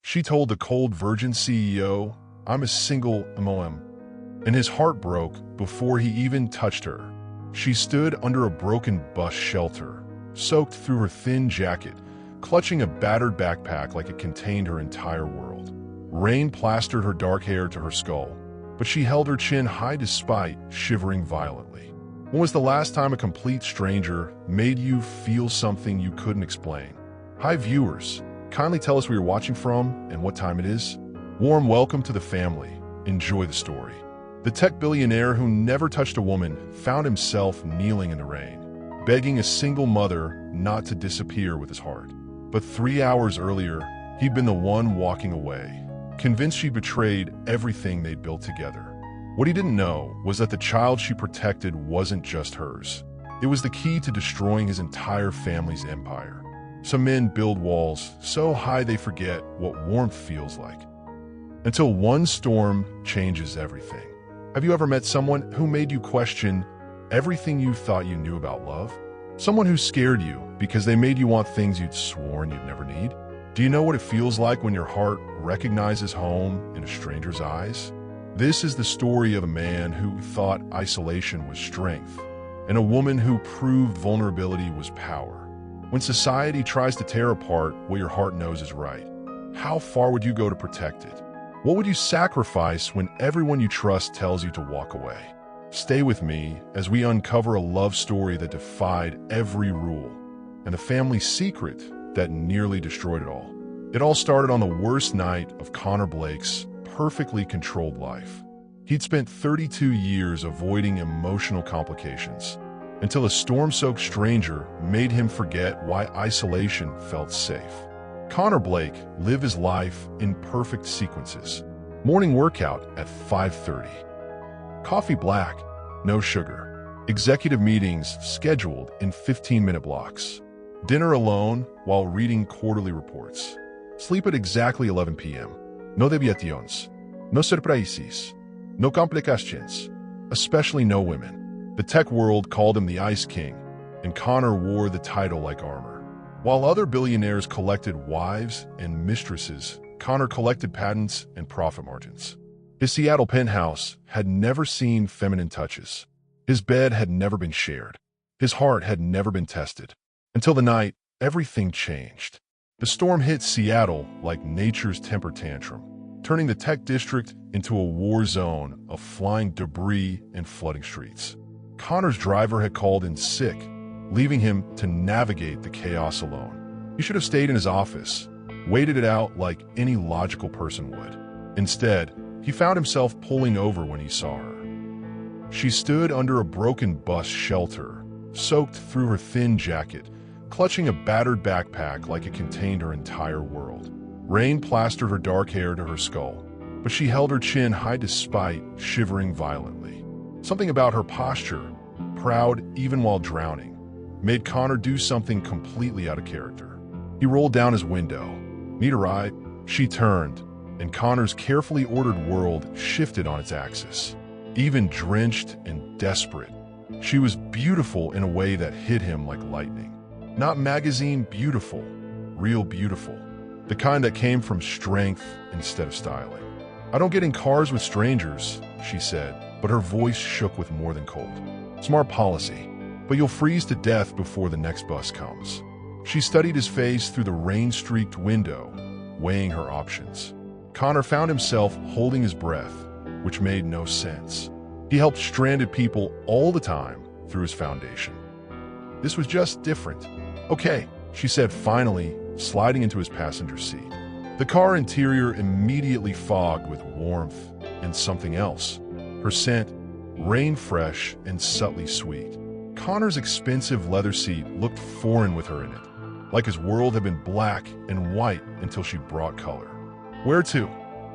She told the cold virgin CEO, "I'm a single MOM." And his heart broke before he even touched her. She stood under a broken bus shelter, soaked through her thin jacket, clutching a battered backpack like it contained her entire world. Rain plastered her dark hair to her skull, but she held her chin high despite shivering violently. When was the last time a complete stranger made you feel something you couldn't explain? Hi viewers, kindly tell us where you're watching from and what time it is. Warm welcome to the family. Enjoy the story. The tech billionaire who never touched a woman found himself kneeling in the rain, begging a single mother not to disappear with his heart. But 3 hours earlier, he'd been the one walking away, convinced she betrayed everything they'd built together. What he didn't know was that the child she protected wasn't just hers. It was the key to destroying his entire family's empire. Some men build walls so high they forget what warmth feels like. Until one storm changes everything. Have you ever met someone who made you question everything you thought you knew about love? Someone who scared you because they made you want things you'd sworn you'd never need? Do you know what it feels like when your heart recognizes home in a stranger's eyes? This is the story of a man who thought isolation was strength, and a woman who proved vulnerability was power. When society tries to tear apart what your heart knows is right, how far would you go to protect it? What would you sacrifice when everyone you trust tells you to walk away? Stay with me as we uncover a love story that defied every rule, and a family secret that nearly destroyed it all. It all started on the worst night of Connor Blake's perfectly controlled life. He'd spent 32 years avoiding emotional complications, until a storm-soaked stranger made him forget why isolation felt safe. Connor Blake lived his life in perfect sequences. Morning workout at 5:30. Coffee black, no sugar. Executive meetings scheduled in 15-minute blocks. Dinner alone while reading quarterly reports. Sleep at exactly 11 p.m. No deviaciones, no surprises, no complications, especially no women. The tech world called him the Ice King, and Connor wore the title like armor. While other billionaires collected wives and mistresses, Connor collected patents and profit margins. His Seattle penthouse had never seen feminine touches. His bed had never been shared. His heart had never been tested. Until the night, everything changed. The storm hit Seattle like nature's temper tantrum, turning the tech district into a war zone of flying debris and flooding streets. Connor's driver had called in sick, leaving him to navigate the chaos alone. He should have stayed in his office, waited it out like any logical person would. Instead, he found himself pulling over when he saw her. She stood under a broken bus shelter, soaked through her thin jacket, clutching a battered backpack like it contained her entire world. Rain plastered her dark hair to her skull, but she held her chin high despite shivering violently. Something about her posture, proud even while drowning, made Connor do something completely out of character. He rolled down his window. "Need a ride?" She turned, and Connor's carefully ordered world shifted on its axis. Even drenched and desperate, she was beautiful in a way that hit him like lightning. Not magazine beautiful, real beautiful. The kind that came from strength instead of styling. "I don't get in cars with strangers," she said, but her voice shook with more than cold. "Smart policy. But you'll freeze to death before the next bus comes." She studied his face through the rain-streaked window, weighing her options. Connor found himself holding his breath, which made no sense. He helped stranded people all the time through his foundation. This was just different. "Okay," she said finally, sliding into his passenger seat. The car interior immediately fogged with warmth and something else. Her scent, rain-fresh and subtly sweet. Connor's expensive leather seat looked foreign with her in it, like his world had been black and white until she brought color. "Where to?"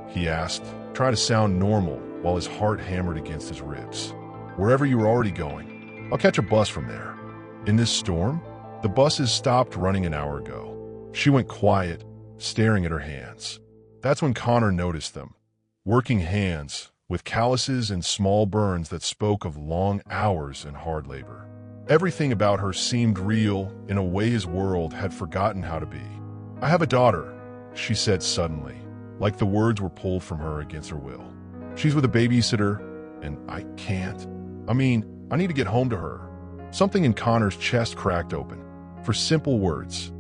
he asked, trying to sound normal while his heart hammered against his ribs. "Wherever you were already going. I'll catch a bus from there." In this storm, the buses stopped running an hour ago. She went quiet, staring at her hands. That's when Connor noticed them. Working hands, with calluses and small burns that spoke of long hours and hard labor. Everything about her seemed real in a way his world had forgotten how to be. "I have a daughter," she said suddenly, like the words were pulled from her against her will. She's with a babysitter, and I can't. I need to get home to her. Something in Connor's chest cracked open. For simple words.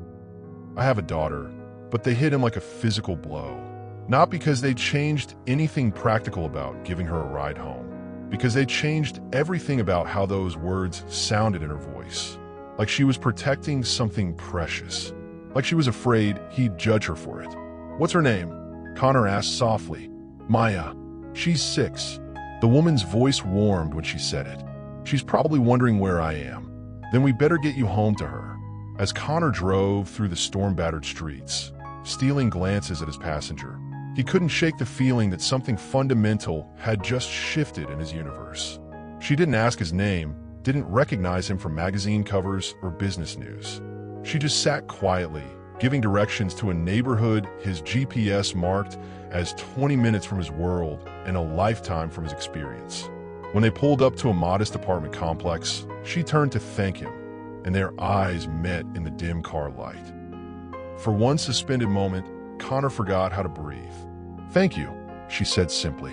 I have a daughter, but they hit him like a physical blow. Not because they changed anything practical about giving her a ride home, because they changed everything about how those words sounded in her voice. Like she was protecting something precious. Like she was afraid he'd judge her for it. What's her name? Connor asked softly. Maya. She's 6. The woman's voice warmed when she said it. She's probably wondering where I am. Then we better get you home to her. As Connor drove through the storm-battered streets, stealing glances at his passenger, he couldn't shake the feeling that something fundamental had just shifted in his universe. She didn't ask his name, didn't recognize him from magazine covers or business news. She just sat quietly, giving directions to a neighborhood his GPS marked as 20 minutes from his world and a lifetime from his experience. When they pulled up to a modest apartment complex, she turned to thank him, and their eyes met in the dim car light. For one suspended moment, Connor forgot how to breathe. Thank you, she said simply.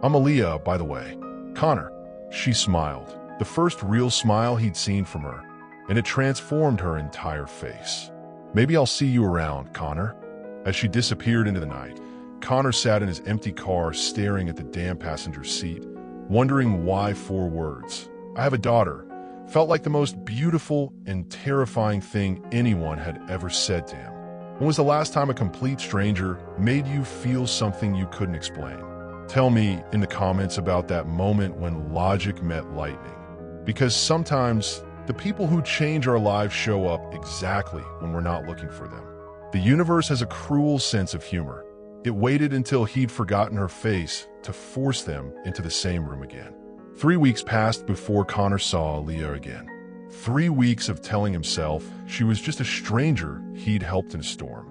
I'm Aaliyah, by the way. Connor. She smiled, the first real smile he'd seen from her, and it transformed her entire face. Maybe I'll see you around, Connor. As she disappeared into the night, Connor sat in his empty car staring at the damp passenger seat, wondering why 4 words, I have a daughter, felt like the most beautiful and terrifying thing anyone had ever said to him. When was the last time a complete stranger made you feel something you couldn't explain? Tell me in the comments about that moment when logic met lightning. Because sometimes the people who change our lives show up exactly when we're not looking for them. The universe has a cruel sense of humor. It waited until he'd forgotten her face to force them into the same room again. 3 weeks passed before Connor saw Aaliyah again. 3 weeks of telling himself she was just a stranger he'd helped in a storm.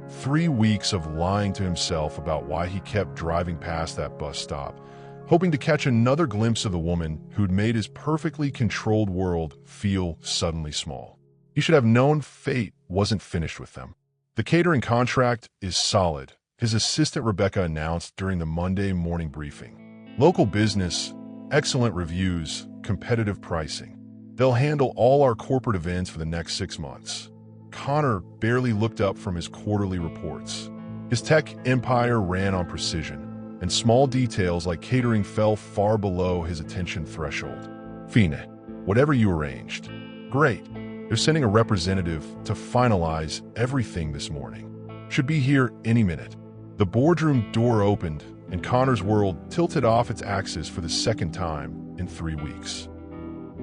3 weeks of lying to himself about why he kept driving past that bus stop, hoping to catch another glimpse of the woman who'd made his perfectly controlled world feel suddenly small. He should have known fate wasn't finished with them. The catering contract is solid, his assistant Rebecca announced during the Monday morning briefing. Local business, excellent reviews, competitive pricing. They'll handle all our corporate events for the next 6 months. Connor barely looked up from his quarterly reports. His tech empire ran on precision, and small details like catering fell far below his attention threshold. Fine, whatever you arranged. Great. They're sending a representative to finalize everything this morning. Should be here any minute. The boardroom door opened, and Connor's world tilted off its axis for the second time in 3 weeks.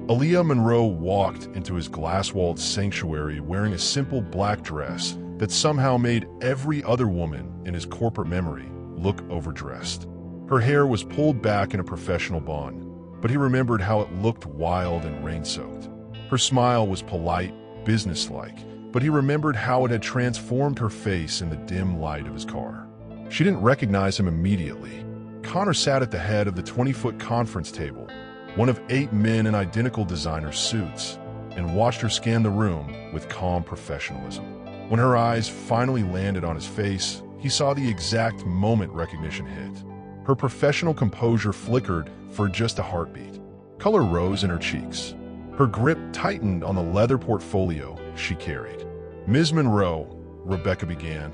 Aaliyah Monroe walked into his glass-walled sanctuary wearing a simple black dress that somehow made every other woman in his corporate memory look overdressed. Her hair was pulled back in a professional bun, but he remembered how it looked wild and rain-soaked. Her smile was polite, businesslike, but he remembered how it had transformed her face in the dim light of his car. She didn't recognize him immediately. Connor sat at the head of the 20-foot conference table, one of 8 men in identical designer suits, and watched her scan the room with calm professionalism. When her eyes finally landed on his face, he saw the exact moment recognition hit. Her professional composure flickered for just a heartbeat. Color rose in her cheeks. Her grip tightened on the leather portfolio she carried. Ms. Monroe, Rebecca began.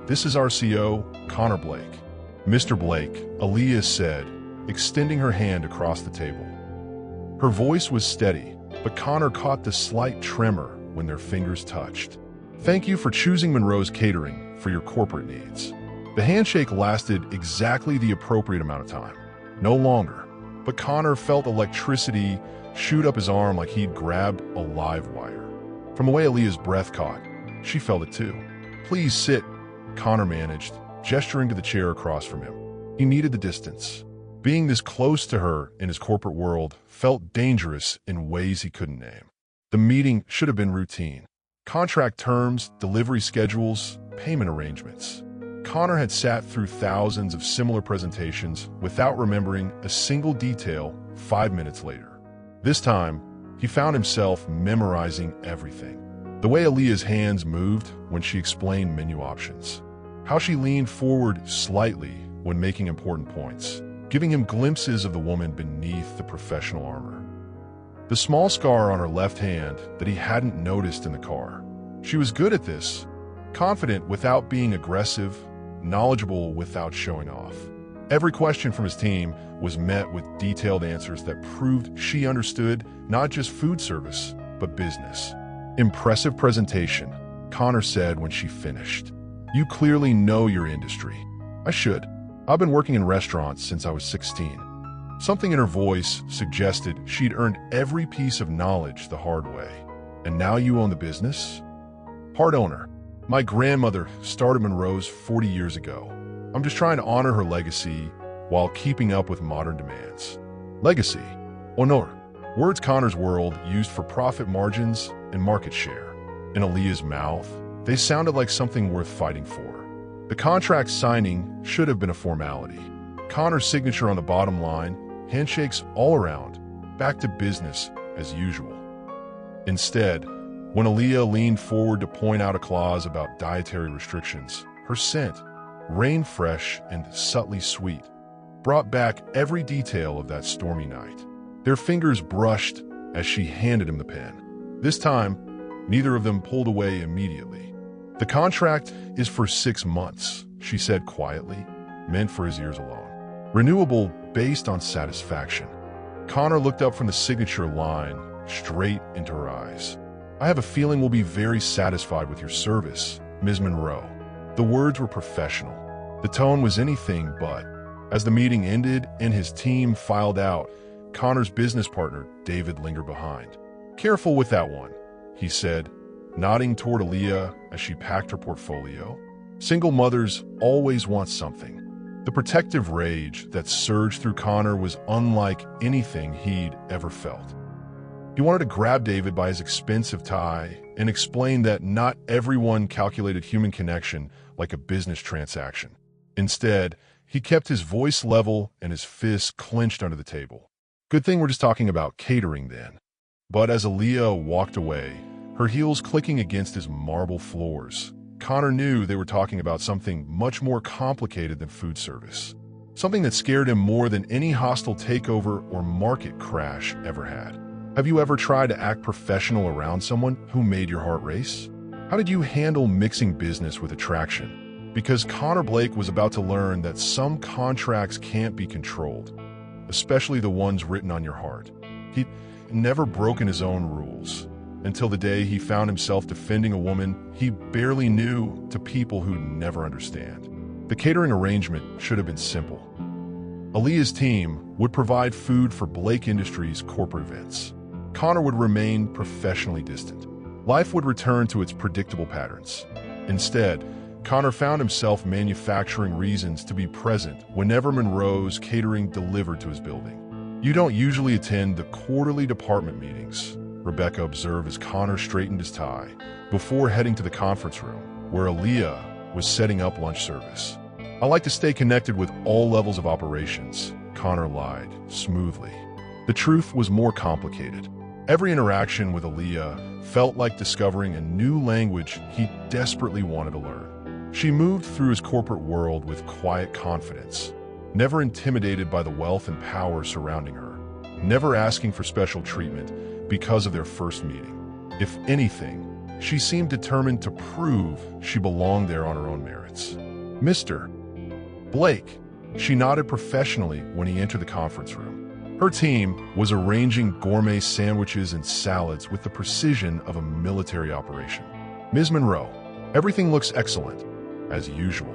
This is our CO, Connor Blake. Mr. Blake, Aaliyah said, extending her hand across the table. Her voice was steady, but Connor caught the slight tremor when their fingers touched. Thank you for choosing Monroe's Catering for your corporate needs. The handshake lasted exactly the appropriate amount of time. No longer, but Connor felt electricity shoot up his arm like he'd grabbed a live wire. From the way Aaliyah's breath caught, she felt it too. Please sit, Connor managed, gesturing to the chair across from him. He needed the distance. Being this close to her in his corporate world felt dangerous in ways he couldn't name. The meeting should have been routine. Contract terms, delivery schedules, payment arrangements. Connor had sat through thousands of similar presentations without remembering a single detail 5 minutes later. This time, he found himself memorizing everything. The way Aaliyah's hands moved when she explained menu options. how she leaned forward slightly when making important points, giving him glimpses of the woman beneath the professional armor. The small scar on her left hand that he hadn't noticed in the car. She was good at this, confident without being aggressive, knowledgeable without showing off. Every question from his team was met with detailed answers that proved she understood not just food service, but business. "Impressive presentation," Connor said when she finished. "You clearly know your industry." "I should. I've been working in restaurants since I was 16. Something in her voice suggested she'd earned every piece of knowledge the hard way. "And now you own the business?" "Part owner. My grandmother started Monroe's 40 years ago. I'm just trying to honor her legacy while keeping up with modern demands." Legacy. Honor. Words Connor's world used for profit margins and market share. In Aaliyah's mouth, they sounded like something worth fighting for. The contract signing should have been a formality. Connor's signature on the bottom line, handshakes all around, back to business as usual. Instead, when Aaliyah leaned forward to point out a clause about dietary restrictions, her scent, rain fresh and subtly sweet, brought back every detail of that stormy night. Their fingers brushed as she handed him the pen. This time, neither of them pulled away immediately. "The contract is for 6 months," she said quietly, meant for his ears alone. "Renewable based on satisfaction." Connor looked up from the signature line, straight into her eyes. "I have a feeling we'll be very satisfied with your service, Ms. Monroe." The words were professional. The tone was anything but. As the meeting ended and his team filed out, Connor's business partner, David, lingered behind. "Careful with that one," he said, nodding toward Aaliyah as she packed her portfolio. Single mothers always want something. The protective rage that surged through Connor was unlike anything he'd ever felt. He wanted to grab David by his expensive tie and explain that not everyone calculated human connection like a business transaction. Instead, he kept his voice level and his fists clenched under the table. "Good thing we're just talking about catering then." But as Aaliyah walked away, her heels clicking against his marble floors, Connor knew they were talking about something much more complicated than food service. Something that scared him more than any hostile takeover or market crash ever had. Have you ever tried to act professional around someone who made your heart race? How did you handle mixing business with attraction? Because Connor Blake was about to learn that some contracts can't be controlled, especially the ones written on your heart. He'd never broken his own rules, until the day he found himself defending a woman he barely knew to people who'd never understand. The catering arrangement should have been simple. Aaliyah's team would provide food for Blake Industries' corporate events. Connor would remain professionally distant. Life would return to its predictable patterns. Instead, Connor found himself manufacturing reasons to be present whenever Monroe's catering delivered to his building. "You don't usually attend the quarterly department meetings," Rebecca observed as Connor straightened his tie before heading to the conference room, where Aaliyah was setting up lunch service. "I like to stay connected with all levels of operations," Connor lied smoothly. The truth was more complicated. Every interaction with Aaliyah felt like discovering a new language he desperately wanted to learn. She moved through his corporate world with quiet confidence, never intimidated by the wealth and power surrounding her, never asking for special treatment because of their first meeting. If anything, she seemed determined to prove she belonged there on her own merits. "Mr. Blake," she nodded professionally when he entered the conference room. Her team was arranging gourmet sandwiches and salads with the precision of a military operation. "Ms. Monroe, everything looks excellent, as usual."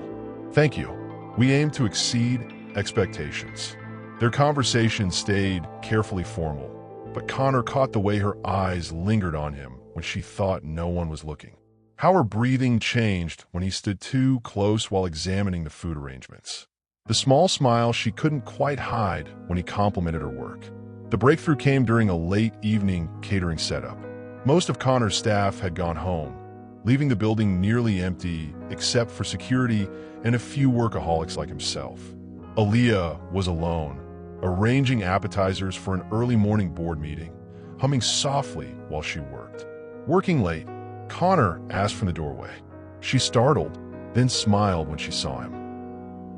"Thank you. We aim to exceed expectations." Their conversation stayed carefully formal, but Connor caught the way her eyes lingered on him when she thought no one was looking. How her breathing changed when he stood too close while examining the food arrangements. The small smile she couldn't quite hide when he complimented her work. The breakthrough came during a late evening catering setup. Most of Connor's staff had gone home, leaving the building nearly empty except for security and a few workaholics like himself. Aaliyah was alone, arranging appetizers for an early morning board meeting, humming softly while she worked. "Working late?" Connor asked from the doorway. She startled, then smiled when she saw him.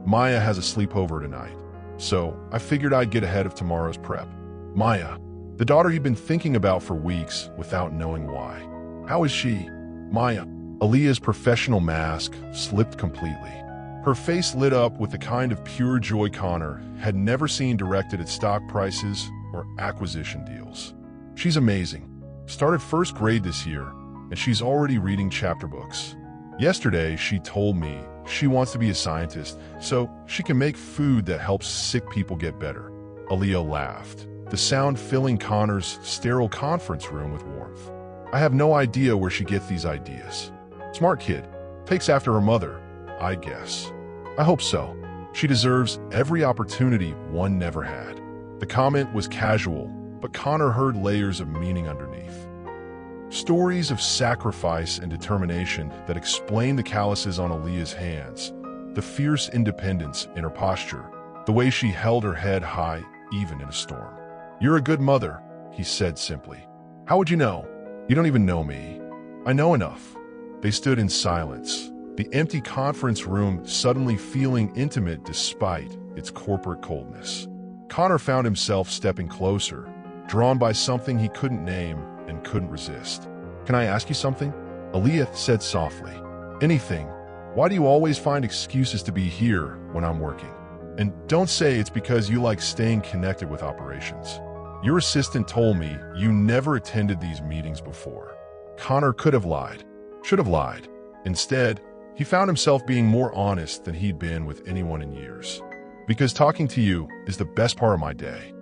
Maya has a sleepover tonight, so I figured I'd get ahead of tomorrow's prep. Maya, the daughter he'd been thinking about for weeks without knowing why. How is she? Maya. Aaliyah's professional mask slipped completely. Her face lit up with the kind of pure joy Connor had never seen directed at stock prices or acquisition deals. She's amazing. Started first grade this year, and she's already reading chapter books. Yesterday, she told me she wants to be a scientist so she can make food that helps sick people get better. Aaliyah laughed, the sound filling Connor's sterile conference room with warmth. I have no idea where she gets these ideas. Smart kid. Takes after her mother, I guess. I hope so. She deserves every opportunity one never had. The comment was casual, but Connor heard layers of meaning underneath. Stories of sacrifice and determination that explain the calluses on Aaliyah's hands, the fierce independence in her posture, the way she held her head high even in a storm. You're a good mother, he said simply. How would you know? You don't even know me. I know enough. They stood in silence, the empty conference room suddenly feeling intimate despite its corporate coldness. Connor found himself stepping closer, drawn by something he couldn't name and couldn't resist. Can I ask you something? Aaliyah said softly. Anything. Why do you always find excuses to be here when I'm working? And don't say it's because you like staying connected with operations. Your assistant told me you never attended these meetings before. Connor could have lied, should have lied. Instead, he found himself being more honest than he'd been with anyone in years. Because talking to you is the best part of my day.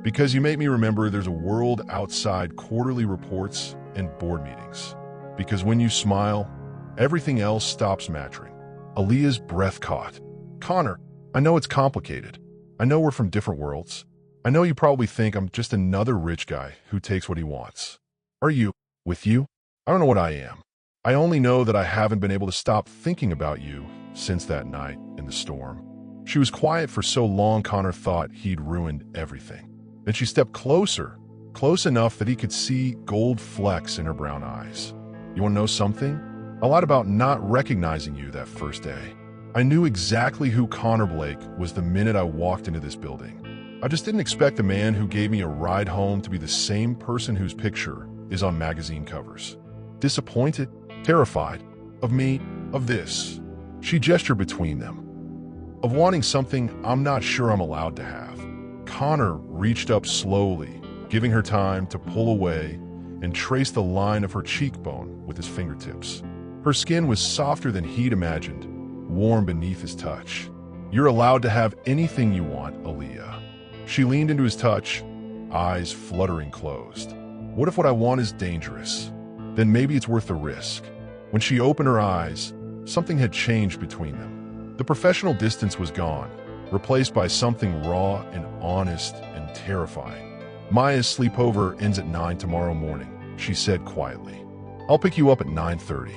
Because you make me remember there's a world outside quarterly reports and board meetings. Because when you smile, everything else stops mattering. Aaliyah's breath caught. Connor, I know it's complicated. I know we're from different worlds. I know you probably think I'm just another rich guy who takes what he wants. Are you? With you? I don't know what I am. I only know that I haven't been able to stop thinking about you since that night in the storm. She was quiet for so long Connor thought he'd ruined everything. Then she stepped closer, close enough that he could see gold flecks in her brown eyes. You want to know something? I lied about not recognizing you that first day. I knew exactly who Connor Blake was the minute I walked into this building. I just didn't expect the man who gave me a ride home to be the same person whose picture is on magazine covers. Disappointed, terrified, of me, of this. She gestured between them. Of wanting something I'm not sure I'm allowed to have. Connor reached up slowly, giving her time to pull away and trace the line of her cheekbone with his fingertips. Her skin was softer than he'd imagined, warm beneath his touch. You're allowed to have anything you want, Aaliyah. She leaned into his touch, eyes fluttering closed. What if what I want is dangerous? Then maybe it's worth the risk. When she opened her eyes, something had changed between them. The professional distance was gone, replaced by something raw and honest and terrifying. Maya's sleepover ends at 9 tomorrow morning, she said quietly. I'll pick you up at 9:30.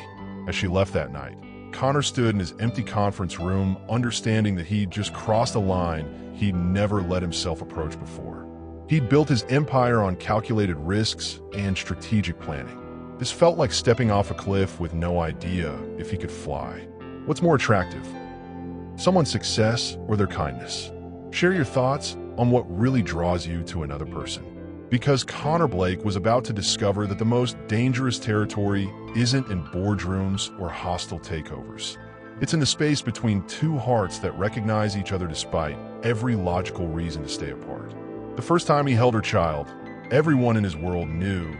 As she left that night, Connor stood in his empty conference room, understanding that he'd just crossed a line he'd never let himself approach before. He'd built his empire on calculated risks and strategic planning. This felt like stepping off a cliff with no idea if he could fly. What's more attractive? Someone's success or their kindness? Share your thoughts on what really draws you to another person. Because Connor Blake was about to discover that the most dangerous territory isn't in boardrooms or hostile takeovers. It's in the space between two hearts that recognize each other despite every logical reason to stay apart. The first time he held her child, everyone in his world knew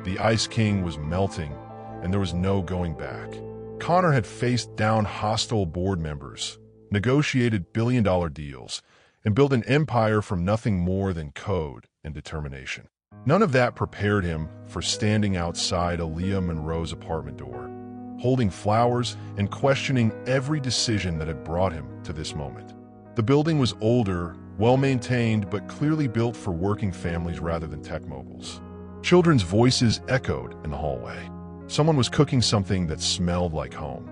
the Ice King was melting and there was no going back. Connor had faced down hostile board members, negotiated billion-dollar deals, and built an empire from nothing more than code and determination. None of that prepared him for standing outside Aaliyah Monroe's apartment door, holding flowers and questioning every decision that had brought him to this moment. The building was older, well-maintained, but clearly built for working families rather than tech moguls. Children's voices echoed in the hallway. Someone was cooking something that smelled like home.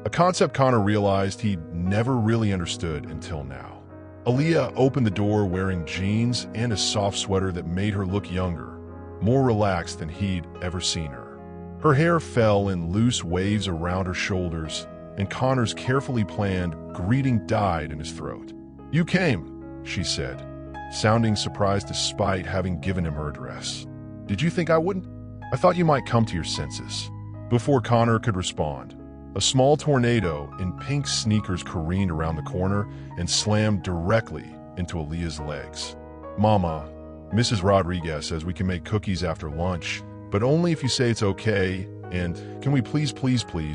A concept Connor realized he'd never really understood until now. Aaliyah opened the door wearing jeans and a soft sweater that made her look younger, more relaxed than he'd ever seen her. Her hair fell in loose waves around her shoulders, and Connor's carefully planned greeting died in his throat. "You came," she said, sounding surprised despite having given him her address. "Did you think I wouldn't? I thought you might come to your senses." Before Connor could respond, a small tornado in pink sneakers careened around the corner and slammed directly into Aaliyah's legs. "Mama, Mrs. Rodriguez says we can make cookies after lunch, but only if you say it's okay, and can we please,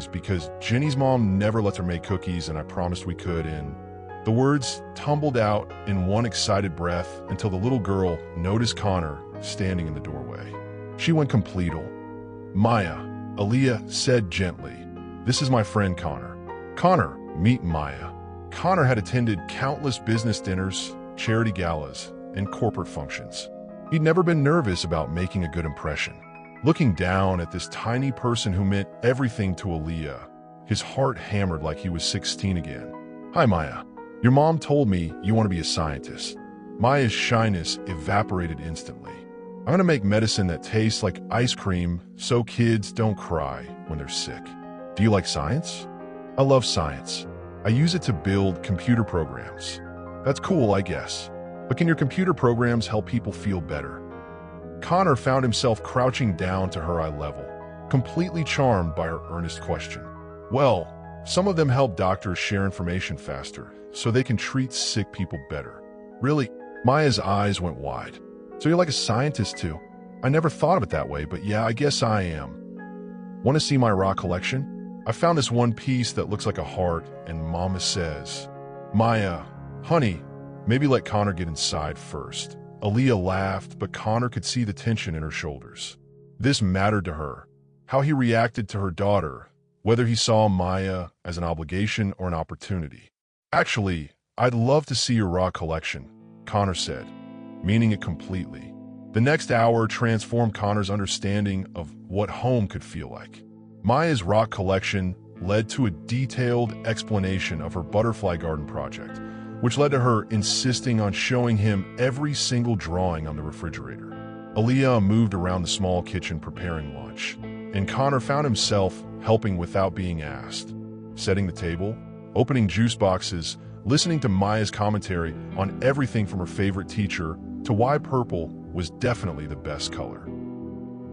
because Jenny's mom never lets her make cookies and I promised we could," and the words tumbled out in one excited breath until the little girl noticed Connor standing in the doorway. She went complete. "Maya," Aaliyah said gently, "this is my friend Connor." "Connor, meet Maya." Connor had attended countless business dinners, charity galas, and corporate functions. He'd never been nervous about making a good impression. Looking down at this tiny person who meant everything to Aaliyah, his heart hammered like he was 16 again. "Hi, Maya. Your mom told me you want to be a scientist." Maya's shyness evaporated instantly. "I'm going to make medicine that tastes like ice cream so kids don't cry when they're sick." "Do you like science?" "I love science. I use it to build computer programs." "That's cool, I guess. But can your computer programs help people feel better?" Connor found himself crouching down to her eye level, completely charmed by her earnest question. "Well, some of them help doctors share information faster, so they can treat sick people better." "Really?" Maya's eyes went wide. "So you're like a scientist too?" "I never thought of it that way, but yeah, I guess I am." "Want to see my rock collection? I found this one piece that looks like a heart, and Mama says..." "Maya, honey, maybe let Connor get inside first." Aaliyah laughed, but Connor could see the tension in her shoulders. This mattered to her, how he reacted to her daughter, whether he saw Maya as an obligation or an opportunity. "Actually, I'd love to see your rock collection," Connor said, meaning it completely. The next hour transformed Connor's understanding of what home could feel like. Maya's rock collection led to a detailed explanation of her butterfly garden project, which led to her insisting on showing him every single drawing on the refrigerator. Aaliyah moved around the small kitchen preparing lunch, and Connor found himself helping without being asked, setting the table, opening juice boxes, listening to Maya's commentary on everything from her favorite teacher to why purple was definitely the best color.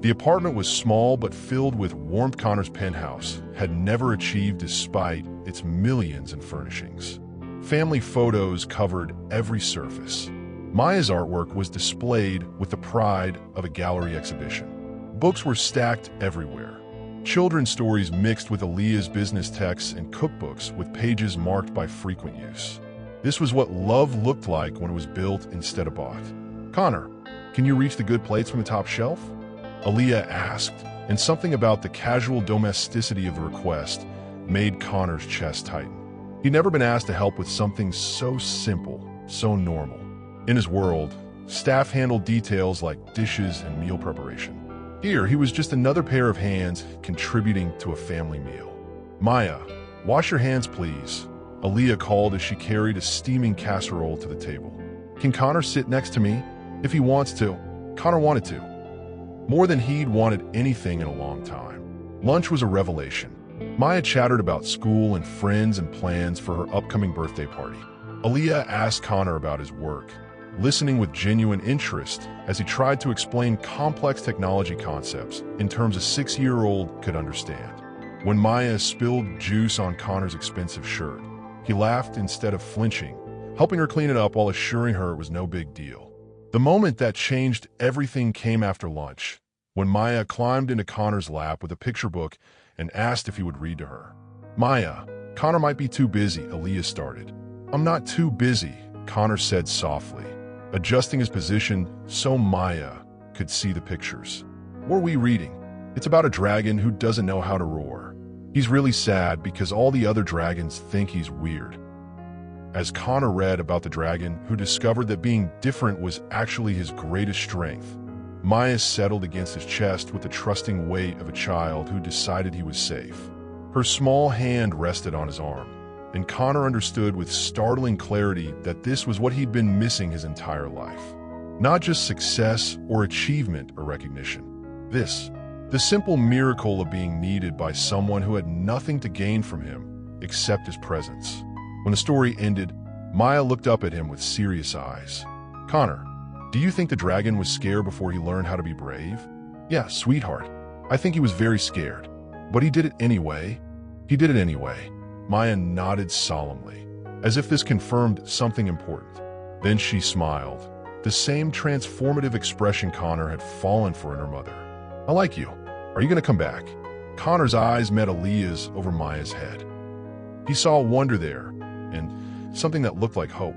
The apartment was small but filled with warmth. Connor's penthouse had never achieved despite its millions in furnishings. Family photos covered every surface. Maya's artwork was displayed with the pride of a gallery exhibition. Books were stacked everywhere. Children's stories mixed with Aaliyah's business texts and cookbooks with pages marked by frequent use. This was what love looked like when it was built instead of bought. "Connor, can you reach the good plates from the top shelf?" Aaliyah asked, and something about the casual domesticity of the request made Connor's chest tighten. He'd never been asked to help with something so simple, so normal. In his world, staff handled details like dishes and meal preparation. Here, he was just another pair of hands contributing to a family meal. "Maya, wash your hands, please," Aaliyah called as she carried a steaming casserole to the table. "Can Connor sit next to me? If he wants to." Connor wanted to. More than he'd wanted anything in a long time. Lunch was a revelation. Maya chattered about school and friends and plans for her upcoming birthday party. Aaliyah asked Connor about his work, listening with genuine interest as he tried to explain complex technology concepts in terms a 6-year-old could understand. When Maya spilled juice on Connor's expensive shirt, he laughed instead of flinching, helping her clean it up while assuring her it was no big deal. The moment that changed everything came after lunch, when Maya climbed into Connor's lap with a picture book and asked if he would read to her. "Maya, Connor might be too busy," Aaliyah started. "I'm not too busy," Connor said softly, adjusting his position so Maya could see the pictures. "What are we reading?" "It's about a dragon who doesn't know how to roar. He's really sad because all the other dragons think he's weird." As Connor read about the dragon who discovered that being different was actually his greatest strength, Maya settled against his chest with the trusting weight of a child who decided he was safe. Her small hand rested on his arm, and Connor understood with startling clarity that this was what he'd been missing his entire life. Not just success or achievement or recognition. This, the simple miracle of being needed by someone who had nothing to gain from him accept his presence. When the story ended, Maya looked up at him with serious eyes. "Connor, do you think the dragon was scared before he learned how to be brave?" "Yeah, sweetheart. I think he was very scared. But he did it anyway." "He did it anyway." Maya nodded solemnly, as if this confirmed something important. Then she smiled, the same transformative expression Connor had fallen for in her mother. "I like you. Are you going to come back?" Connor's eyes met Aaliyah's over Maya's head. He saw wonder there, and something that looked like hope.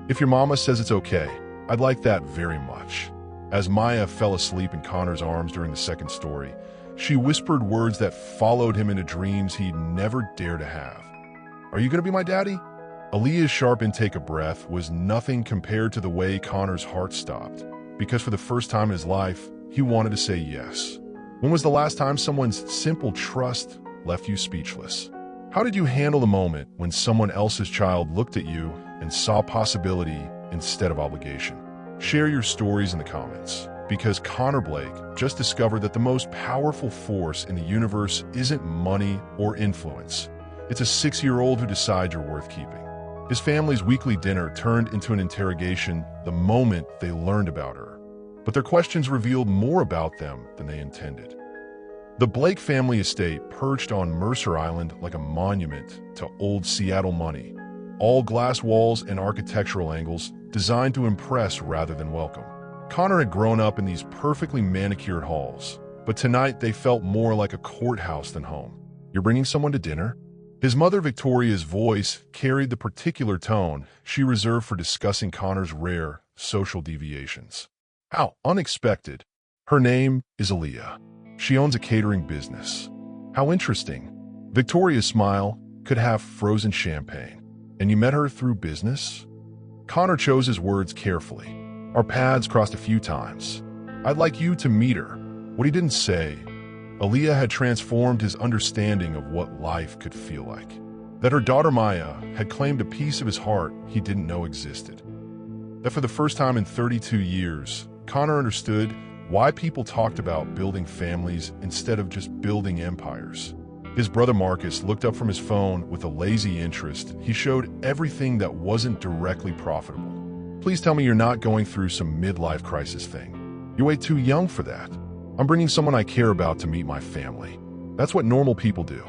"If your mama says it's okay, I'd like that very much." As Maya fell asleep in Connor's arms during the second story, she whispered words that followed him into dreams he'd never dare to have. "Are you going to be my daddy?" Aaliyah's sharp intake of breath was nothing compared to the way Connor's heart stopped, because for the first time in his life, he wanted to say yes. When was the last time someone's simple trust left you speechless? How did you handle the moment when someone else's child looked at you and saw possibility instead of obligation? Share your stories in the comments, because Connor Blake just discovered that the most powerful force in the universe isn't money or influence. It's a 6-year-old who decides you're worth keeping. His family's weekly dinner turned into an interrogation the moment they learned about her. But their questions revealed more about them than they intended. The Blake family estate perched on Mercer Island like a monument to old Seattle money. All glass walls and architectural angles designed to impress rather than welcome. Connor had grown up in these perfectly manicured halls, but tonight they felt more like a courthouse than home. "You're bringing someone to dinner?" His mother Victoria's voice carried the particular tone she reserved for discussing Connor's rare social deviations. "How unexpected. Her name is Aaliyah. She owns a catering business." "How interesting." Victoria's smile could have frozen champagne. "And you met her through business?" Connor chose his words carefully. "Our paths crossed a few times. I'd like you to meet her." What he didn't say, Aaliyah had transformed his understanding of what life could feel like. That her daughter Maya had claimed a piece of his heart he didn't know existed. That for the first time in 32 years, Connor understood why people talked about building families instead of just building empires. His brother Marcus looked up from his phone with a lazy interest. He showed everything that wasn't directly profitable. "Please tell me you're not going through some midlife crisis thing. You're way too young for that. I'm bringing someone I care about to meet my family. That's what normal people do."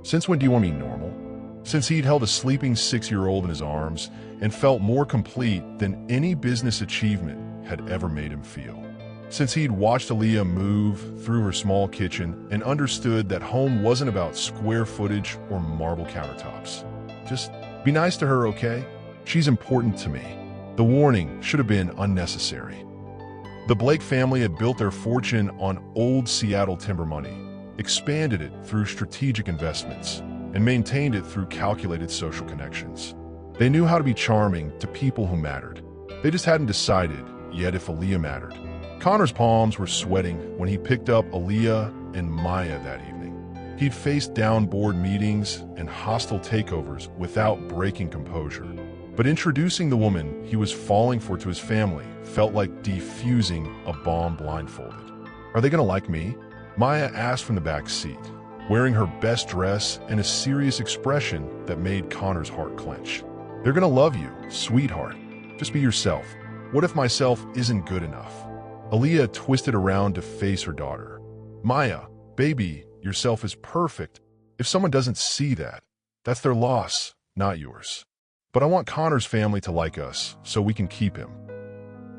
"Since when do you want me normal?" Since he'd held a sleeping 6-year-old in his arms and felt more complete than any business achievement had ever made him feel. Since he'd watched Aaliyah move through her small kitchen and understood that home wasn't about square footage or marble countertops. "Just be nice to her, okay? She's important to me." The warning should have been unnecessary. The Blake family had built their fortune on old Seattle timber money, expanded it through strategic investments, and maintained it through calculated social connections. They knew how to be charming to people who mattered. They just hadn't decided yet if Aaliyah mattered. Connor's palms were sweating when he picked up Aaliyah and Maya that evening. He'd faced down board meetings and hostile takeovers without breaking composure. But introducing the woman he was falling for to his family felt like defusing a bomb blindfolded. "Are they going to like me?" Maya asked from the back seat, wearing her best dress and a serious expression that made Connor's heart clench. "They're going to love you, sweetheart. Just be yourself." "What if myself isn't good enough?" Aaliyah twisted around to face her daughter. "Maya, baby, yourself is perfect. If someone doesn't see that, that's their loss, not yours. But I want Connor's family to like us so we can keep him."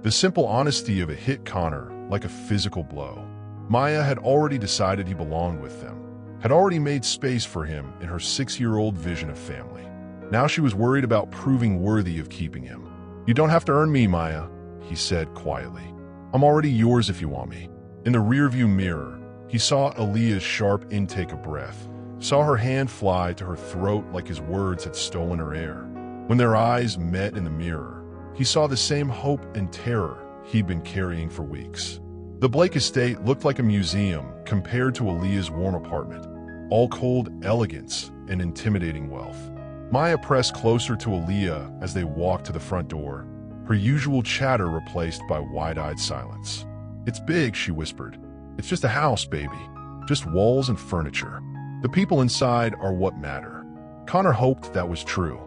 The simple honesty of it hit Connor like a physical blow. Maya had already decided he belonged with them, had already made space for him in her 6-year-old vision of family. Now she was worried about proving worthy of keeping him. "You don't have to earn me, Maya," he said quietly. "I'm already yours if you want me." In the rearview mirror, he saw Aaliyah's sharp intake of breath, saw her hand fly to her throat like his words had stolen her air. When their eyes met in the mirror, he saw the same hope and terror he'd been carrying for weeks. The Blake estate looked like a museum compared to Aaliyah's warm apartment, all cold elegance and intimidating wealth. Maya pressed closer to Aaliyah as they walked to the front door, her usual chatter replaced by wide-eyed silence. "It's big," she whispered. "It's just a house, baby. Just walls and furniture. The people inside are what matter." Connor hoped that was true.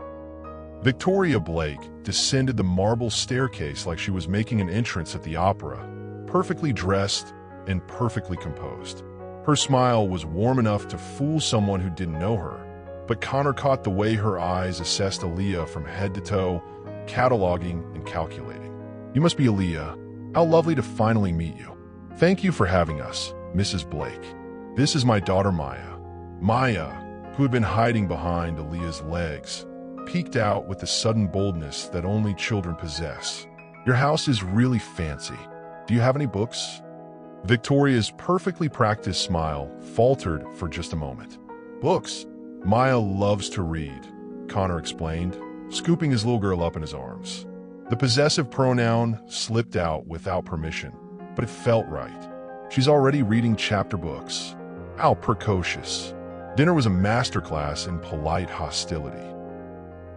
Victoria Blake descended the marble staircase like she was making an entrance at the opera, perfectly dressed and perfectly composed. Her smile was warm enough to fool someone who didn't know her, but Connor caught the way her eyes assessed Aaliyah from head to toe, cataloging and calculating. "You must be Aaliyah. How lovely to finally meet you. Thank you for having us, Mrs. Blake. This is my daughter Maya." Maya, who had been hiding behind Aaliyah's legs, peeked out with the sudden boldness that only children possess. "Your house is really fancy. Do you have any books?" Victoria's perfectly practiced smile faltered for just a moment. "Books? Maya loves to read," Connor explained, scooping his little girl up in his arms. The possessive pronoun slipped out without permission, but it felt right. "She's already reading chapter books. How precocious." Dinner was a masterclass in polite hostility.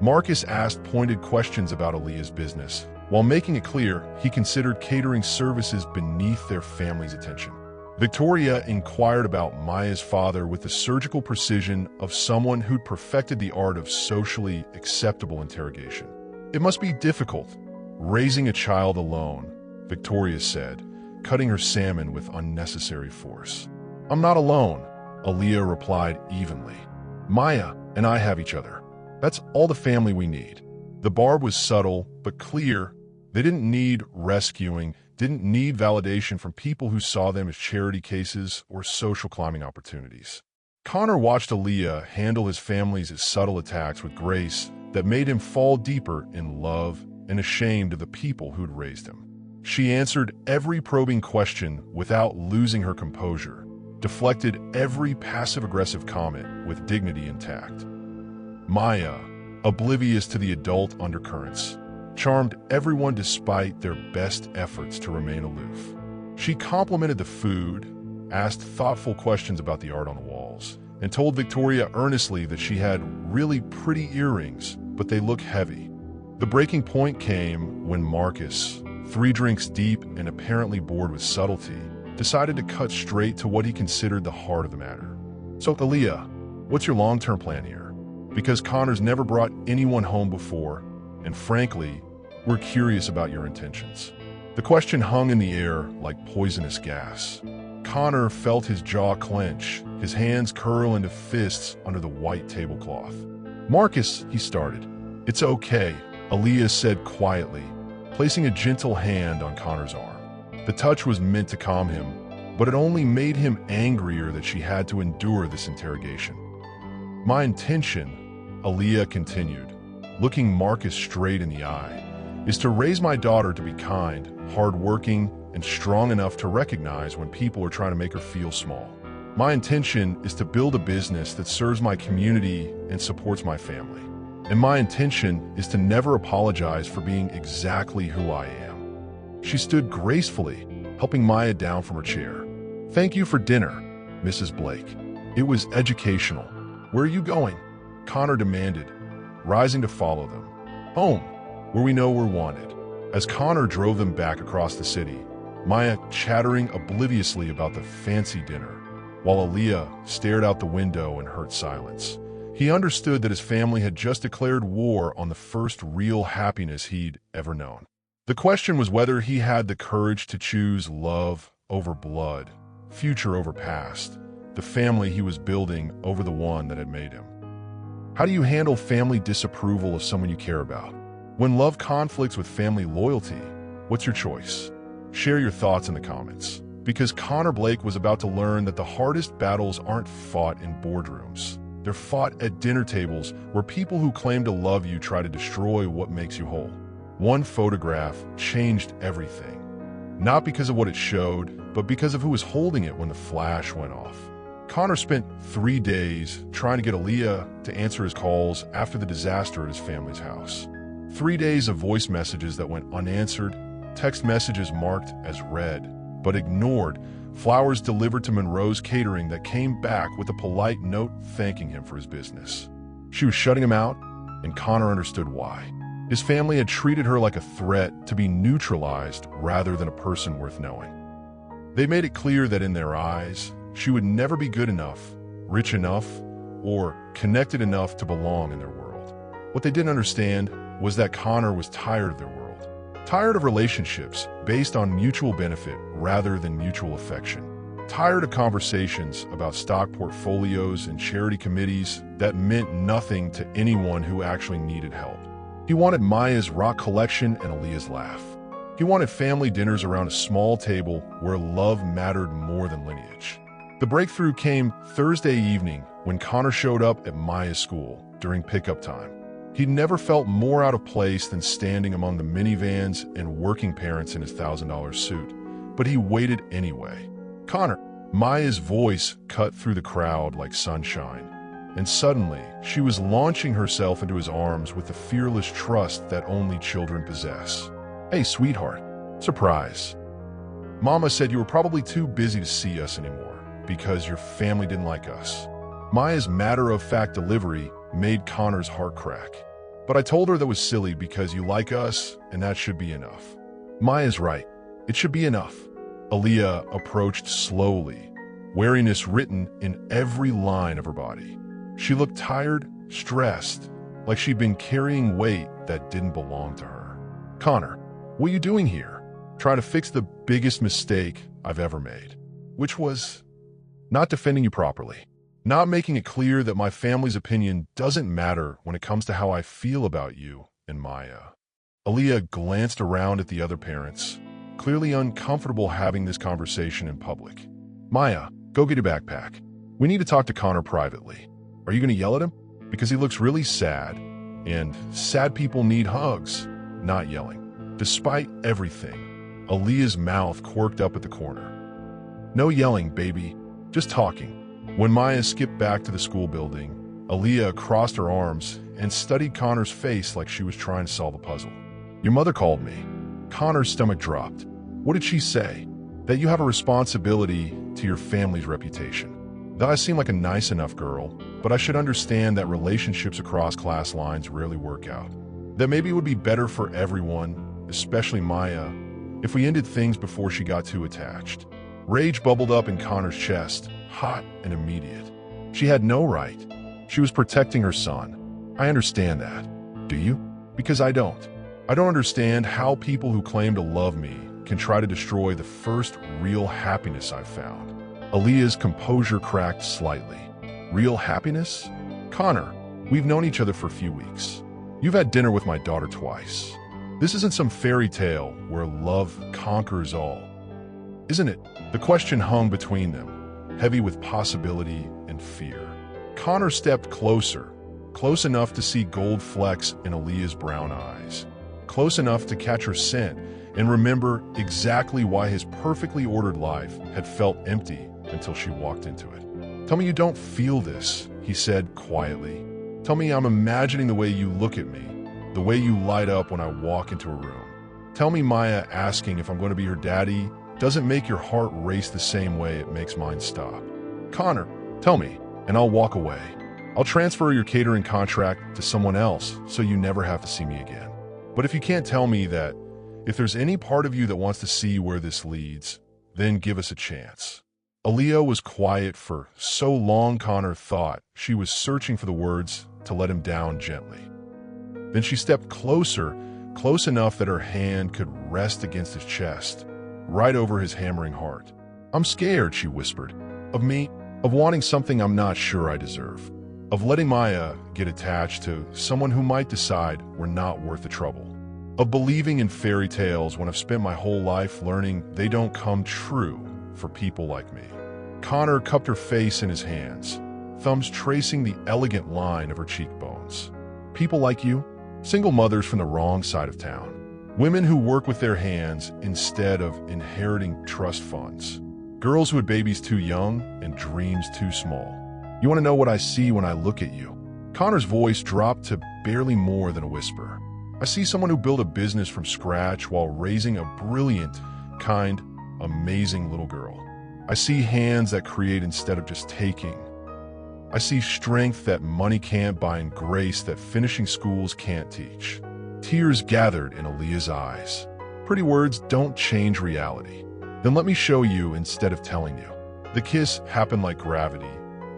Marcus asked pointed questions about Aaliyah's business, while making it clear he considered catering services beneath their family's attention. Victoria inquired about Maya's father with the surgical precision of someone who'd perfected the art of socially acceptable interrogation. "It must be difficult, raising a child alone," Victoria said, cutting her salmon with unnecessary force. "I'm not alone," Aaliyah replied evenly. "Maya and I have each other. That's all the family we need." The barb was subtle but clear. They didn't need rescuing, didn't need validation from people who saw them as charity cases or social climbing opportunities. Connor watched Aaliyah handle his family's subtle attacks with grace that made him fall deeper in love and ashamed of the people who'd raised him. She answered every probing question without losing her composure, deflected every passive-aggressive comment with dignity intact. Maya, oblivious to the adult undercurrents, charmed everyone despite their best efforts to remain aloof. She complimented the food, asked thoughtful questions about the art on the walls, and told Victoria earnestly that she had really pretty earrings, but they look heavy. The breaking point came when Marcus, 3 drinks deep and apparently bored with subtlety, decided to cut straight to what he considered the heart of the matter. "So, Aaliyah, what's your long-term plan here? Because Connor's never brought anyone home before, and frankly, we're curious about your intentions." The question hung in the air like poisonous gas. Connor felt his jaw clench, his hands curl into fists under the white tablecloth. "Marcus," he started. "It's okay," Aaliyah said quietly, placing a gentle hand on Connor's arm. The touch was meant to calm him, but it only made him angrier that she had to endure this interrogation. "My intention," Aaliyah continued, looking Marcus straight in the eye, "is to raise my daughter to be kind, hardworking, and strong enough to recognize when people are trying to make her feel small. My intention is to build a business that serves my community and supports my family. And my intention is to never apologize for being exactly who I am." She stood gracefully, helping Maya down from her chair. "Thank you for dinner, Mrs. Blake. It was educational." "Where are you going?" Connor demanded, rising to follow them. "Home, where we know we're wanted." As Connor drove them back across the city, Maya chattering obliviously about the fancy dinner, while Aaliyah stared out the window in hurt silence, he understood that his family had just declared war on the first real happiness he'd ever known. The question was whether he had the courage to choose love over blood, future over past, the family he was building over the one that had made him. How do you handle family disapproval of someone you care about? When love conflicts with family loyalty, what's your choice? Share your thoughts in the comments, because Connor Blake was about to learn that the hardest battles aren't fought in boardrooms. They're fought at dinner tables where people who claim to love you try to destroy what makes you whole. One photograph changed everything. Not because of what it showed, but because of who was holding it when the flash went off. Connor spent 3 days trying to get Aaliyah to answer his calls after the disaster at his family's house. 3 days of voice messages that went unanswered, text messages marked as read, but ignored, flowers delivered to Monroe's catering that came back with a polite note thanking him for his business. She was shutting him out, and Connor understood why. His family had treated her like a threat to be neutralized rather than a person worth knowing. They made it clear that in their eyes, she would never be good enough, rich enough, or connected enough to belong in their world. What they didn't understand was that Connor was tired of their world. Tired of relationships based on mutual benefit rather than mutual affection. Tired of conversations about stock portfolios and charity committees that meant nothing to anyone who actually needed help. He wanted Maya's rock collection and Aaliyah's laugh. He wanted family dinners around a small table where love mattered more than lineage. The breakthrough came Thursday evening when Connor showed up at Maya's school during pickup time. He'd never felt more out of place than standing among the minivans and working parents in his $1,000 suit, but he waited anyway. Connor, Maya's voice cut through the crowd like sunshine, and suddenly she was launching herself into his arms with the fearless trust that only children possess. "Hey, sweetheart. Surprise. Mama said you were probably too busy to see us anymore because your family didn't like us." Maya's matter-of-fact delivery made Connor's heart crack. "But I told her that was silly because you like us, and that should be enough." Maya's right. It should be enough. Aaliyah approached slowly, weariness written in every line of her body. She looked tired, stressed, like she'd been carrying weight that didn't belong to her. "Connor, what are you doing here?" "Trying to fix the biggest mistake I've ever made, which was not defending you properly. Not making it clear that my family's opinion doesn't matter when it comes to how I feel about you and Maya." Aaliyah glanced around at the other parents, clearly uncomfortable having this conversation in public. "Maya, go get your backpack. We need to talk to Connor privately." "Are you going to yell at him? Because he looks really sad, and sad people need hugs, not yelling." Despite everything, Aaliyah's mouth quirked up at the corner. "No yelling, baby. Just talking." When Maya skipped back to the school building, Aaliyah crossed her arms and studied Connor's face like she was trying to solve a puzzle. "Your mother called me." Connor's stomach dropped. "What did she say?" "That you have a responsibility to your family's reputation. That I seem like a nice enough girl, but I should understand that relationships across class lines rarely work out. That maybe it would be better for everyone, especially Maya, if we ended things before she got too attached." Rage bubbled up in Connor's chest, hot and immediate. She had no right. She was protecting her son. "I understand that. Do you? Because I don't. I don't understand how people who claim to love me can try to destroy the first real happiness I've found." Aaliyah's composure cracked slightly. "Real happiness? Connor, we've known each other for a few weeks. You've had dinner with my daughter twice. This isn't some fairy tale where love conquers all. Isn't it?" The question hung between them, heavy with possibility and fear. Connor stepped closer, close enough to see gold flecks in Aaliyah's brown eyes, close enough to catch her scent and remember exactly why his perfectly ordered life had felt empty until she walked into it. "Tell me you don't feel this," he said quietly. "Tell me I'm imagining the way you look at me, the way you light up when I walk into a room. Tell me Maya asking if I'm going to be her daddy doesn't make your heart race the same way it makes mine stop. Connor, tell me, and I'll walk away. I'll transfer your catering contract to someone else so you never have to see me again. But if you can't tell me that, if there's any part of you that wants to see where this leads, then give us a chance." Aaliyah was quiet for so long Connor thought she was searching for the words to let him down gently. Then she stepped closer, close enough that her hand could rest against his chest, right over his hammering heart. "I'm scared," she whispered, "of me, of wanting something I'm not sure I deserve, of letting Maya get attached to someone who might decide we're not worth the trouble, of believing in fairy tales when I've spent my whole life learning they don't come true for people like me." Connor cupped her face in his hands, thumbs tracing the elegant line of her cheekbones. "People like you? Single mothers from the wrong side of town. Women who work with their hands instead of inheriting trust funds. Girls who had babies too young and dreams too small. You want to know what I see when I look at you?" Connor's voice dropped to barely more than a whisper. "I see someone who built a business from scratch while raising a brilliant, kind, amazing little girl. I see hands that create instead of just taking. I see strength that money can't buy and grace that finishing schools can't teach." Tears gathered in Aaliyah's eyes. "Pretty words don't change reality. Then let me show you instead of telling you." The kiss happened like gravity,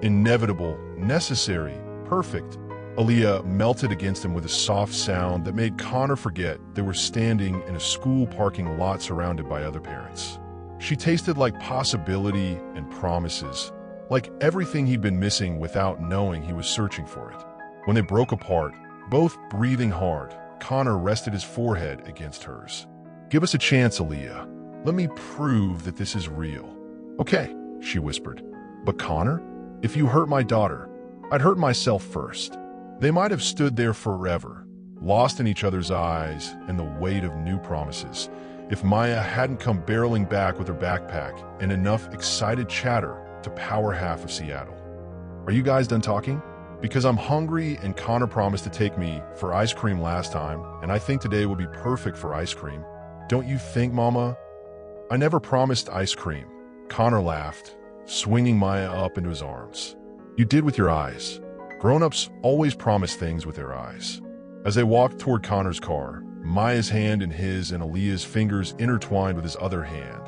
Inevitable, necessary, perfect. Aaliyah melted against him with a soft sound that made Connor forget they were standing in a school parking lot surrounded by other parents. She tasted like possibility and promises, like everything he'd been missing without knowing he was searching for it. When they broke apart, both breathing hard, Connor rested his forehead against hers. "Give us a chance, Aaliyah. Let me prove that this is real." "Okay," she whispered. "But Connor, if you hurt my daughter, I'd hurt myself first." They might have stood there forever, lost in each other's eyes and the weight of new promises, if Maya hadn't come barreling back with her backpack and enough excited chatter to power half of Seattle. "Are you guys done talking? Because I'm hungry and Connor promised to take me for ice cream last time, and I think today would be perfect for ice cream. Don't you think, Mama?" "I never promised ice cream," Connor laughed, swinging Maya up into his arms. "You did with your eyes. Grown-ups always promise things with their eyes." As they walked toward Connor's car, Maya's hand in his and Aaliyah's fingers intertwined with his other hand,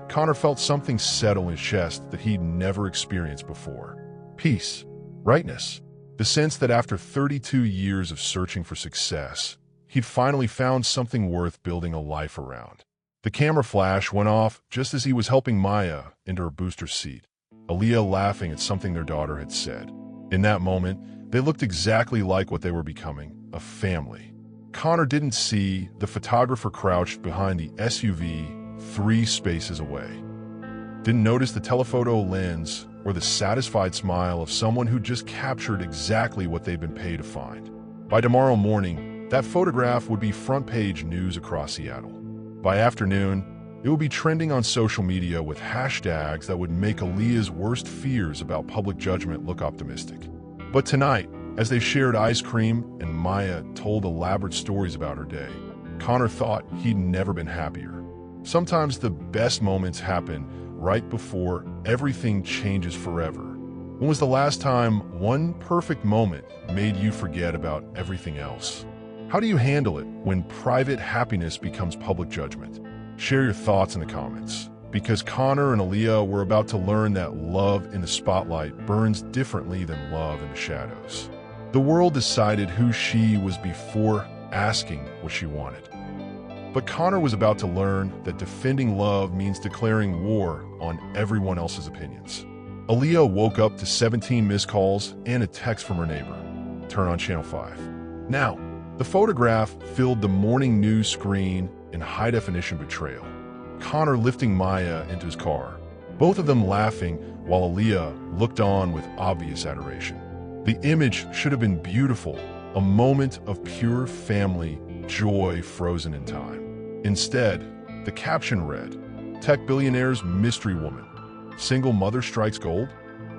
Connor felt something settle in his chest that he'd never experienced before. Peace. Rightness. The sense that after 32 years of searching for success, he'd finally found something worth building a life around. The camera flash went off just as he was helping Maya into her booster seat, Aaliyah laughing at something their daughter had said. In that moment, they looked exactly like what they were becoming, a family. Connor didn't see the photographer crouched behind the SUV 3 spaces away. Didn't notice the telephoto lens or the satisfied smile of someone who just captured exactly what they'd been paid to find. By tomorrow morning, that photograph would be front-page news across Seattle. By afternoon, it would be trending on social media with hashtags that would make Aaliyah's worst fears about public judgment look optimistic. But tonight, as they shared ice cream and Maya told elaborate stories about her day, Connor thought he'd never been happier. Sometimes the best moments happen right before everything changes forever. When was the last time one perfect moment made you forget about everything else? How do you handle it when private happiness becomes public judgment? Share your thoughts in the comments, because Connor and Aaliyah were about to learn that love in the spotlight burns differently than love in the shadows. The world decided who she was before asking what she wanted. But Connor was about to learn that defending love means declaring war on everyone else's opinions. Aaliyah woke up to 17 missed calls and a text from her neighbor. Turn on Channel 5. Now, the photograph filled the morning news screen in high-definition betrayal. Connor lifting Maya into his car, both of them laughing while Aaliyah looked on with obvious adoration. The image should have been beautiful, a moment of pure family joy frozen in time. Instead, the caption read, "Tech billionaire's mystery woman. Single mother strikes gold?"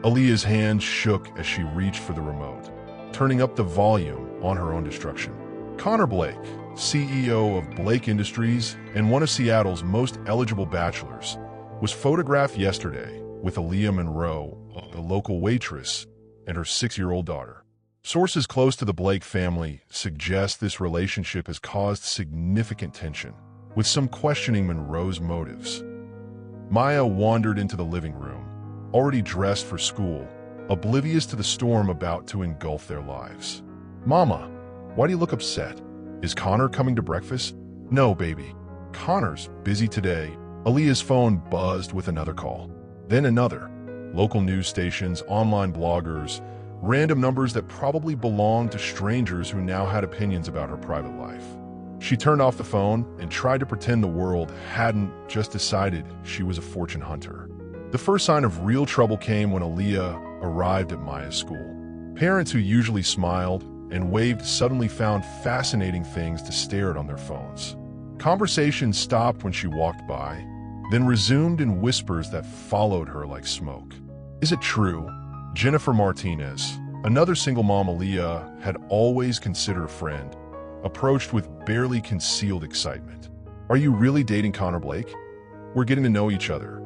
Aaliyah's hands shook as she reached for the remote, turning up the volume on her own destruction. Connor Blake, CEO of Blake Industries and one of Seattle's most eligible bachelors, was photographed yesterday with Aaliyah Monroe, a local waitress, and her 6-year-old daughter. Sources close to the Blake family suggest this relationship has caused significant tension, with some questioning Monroe's motives. Maya wandered into the living room, already dressed for school, oblivious to the storm about to engulf their lives. "Mama, why do you look upset? Is Connor coming to breakfast?" "No, baby. Connor's busy today." Aaliyah's phone buzzed with another call, then another. Local news stations, online bloggers, random numbers that probably belonged to strangers who now had opinions about her private life. She turned off the phone and tried to pretend the world hadn't just decided she was a fortune hunter. The first sign of real trouble came when Aaliyah arrived at Maya's school. Parents who usually smiled and waved suddenly found fascinating things to stare at on their phones. Conversation stopped when she walked by, then resumed in whispers that followed her like smoke. "Is it true?" Jennifer Martinez, another single mom Aaliyah had always considered a friend, approached with barely concealed excitement. "Are you really dating Connor Blake? We're getting to know each other."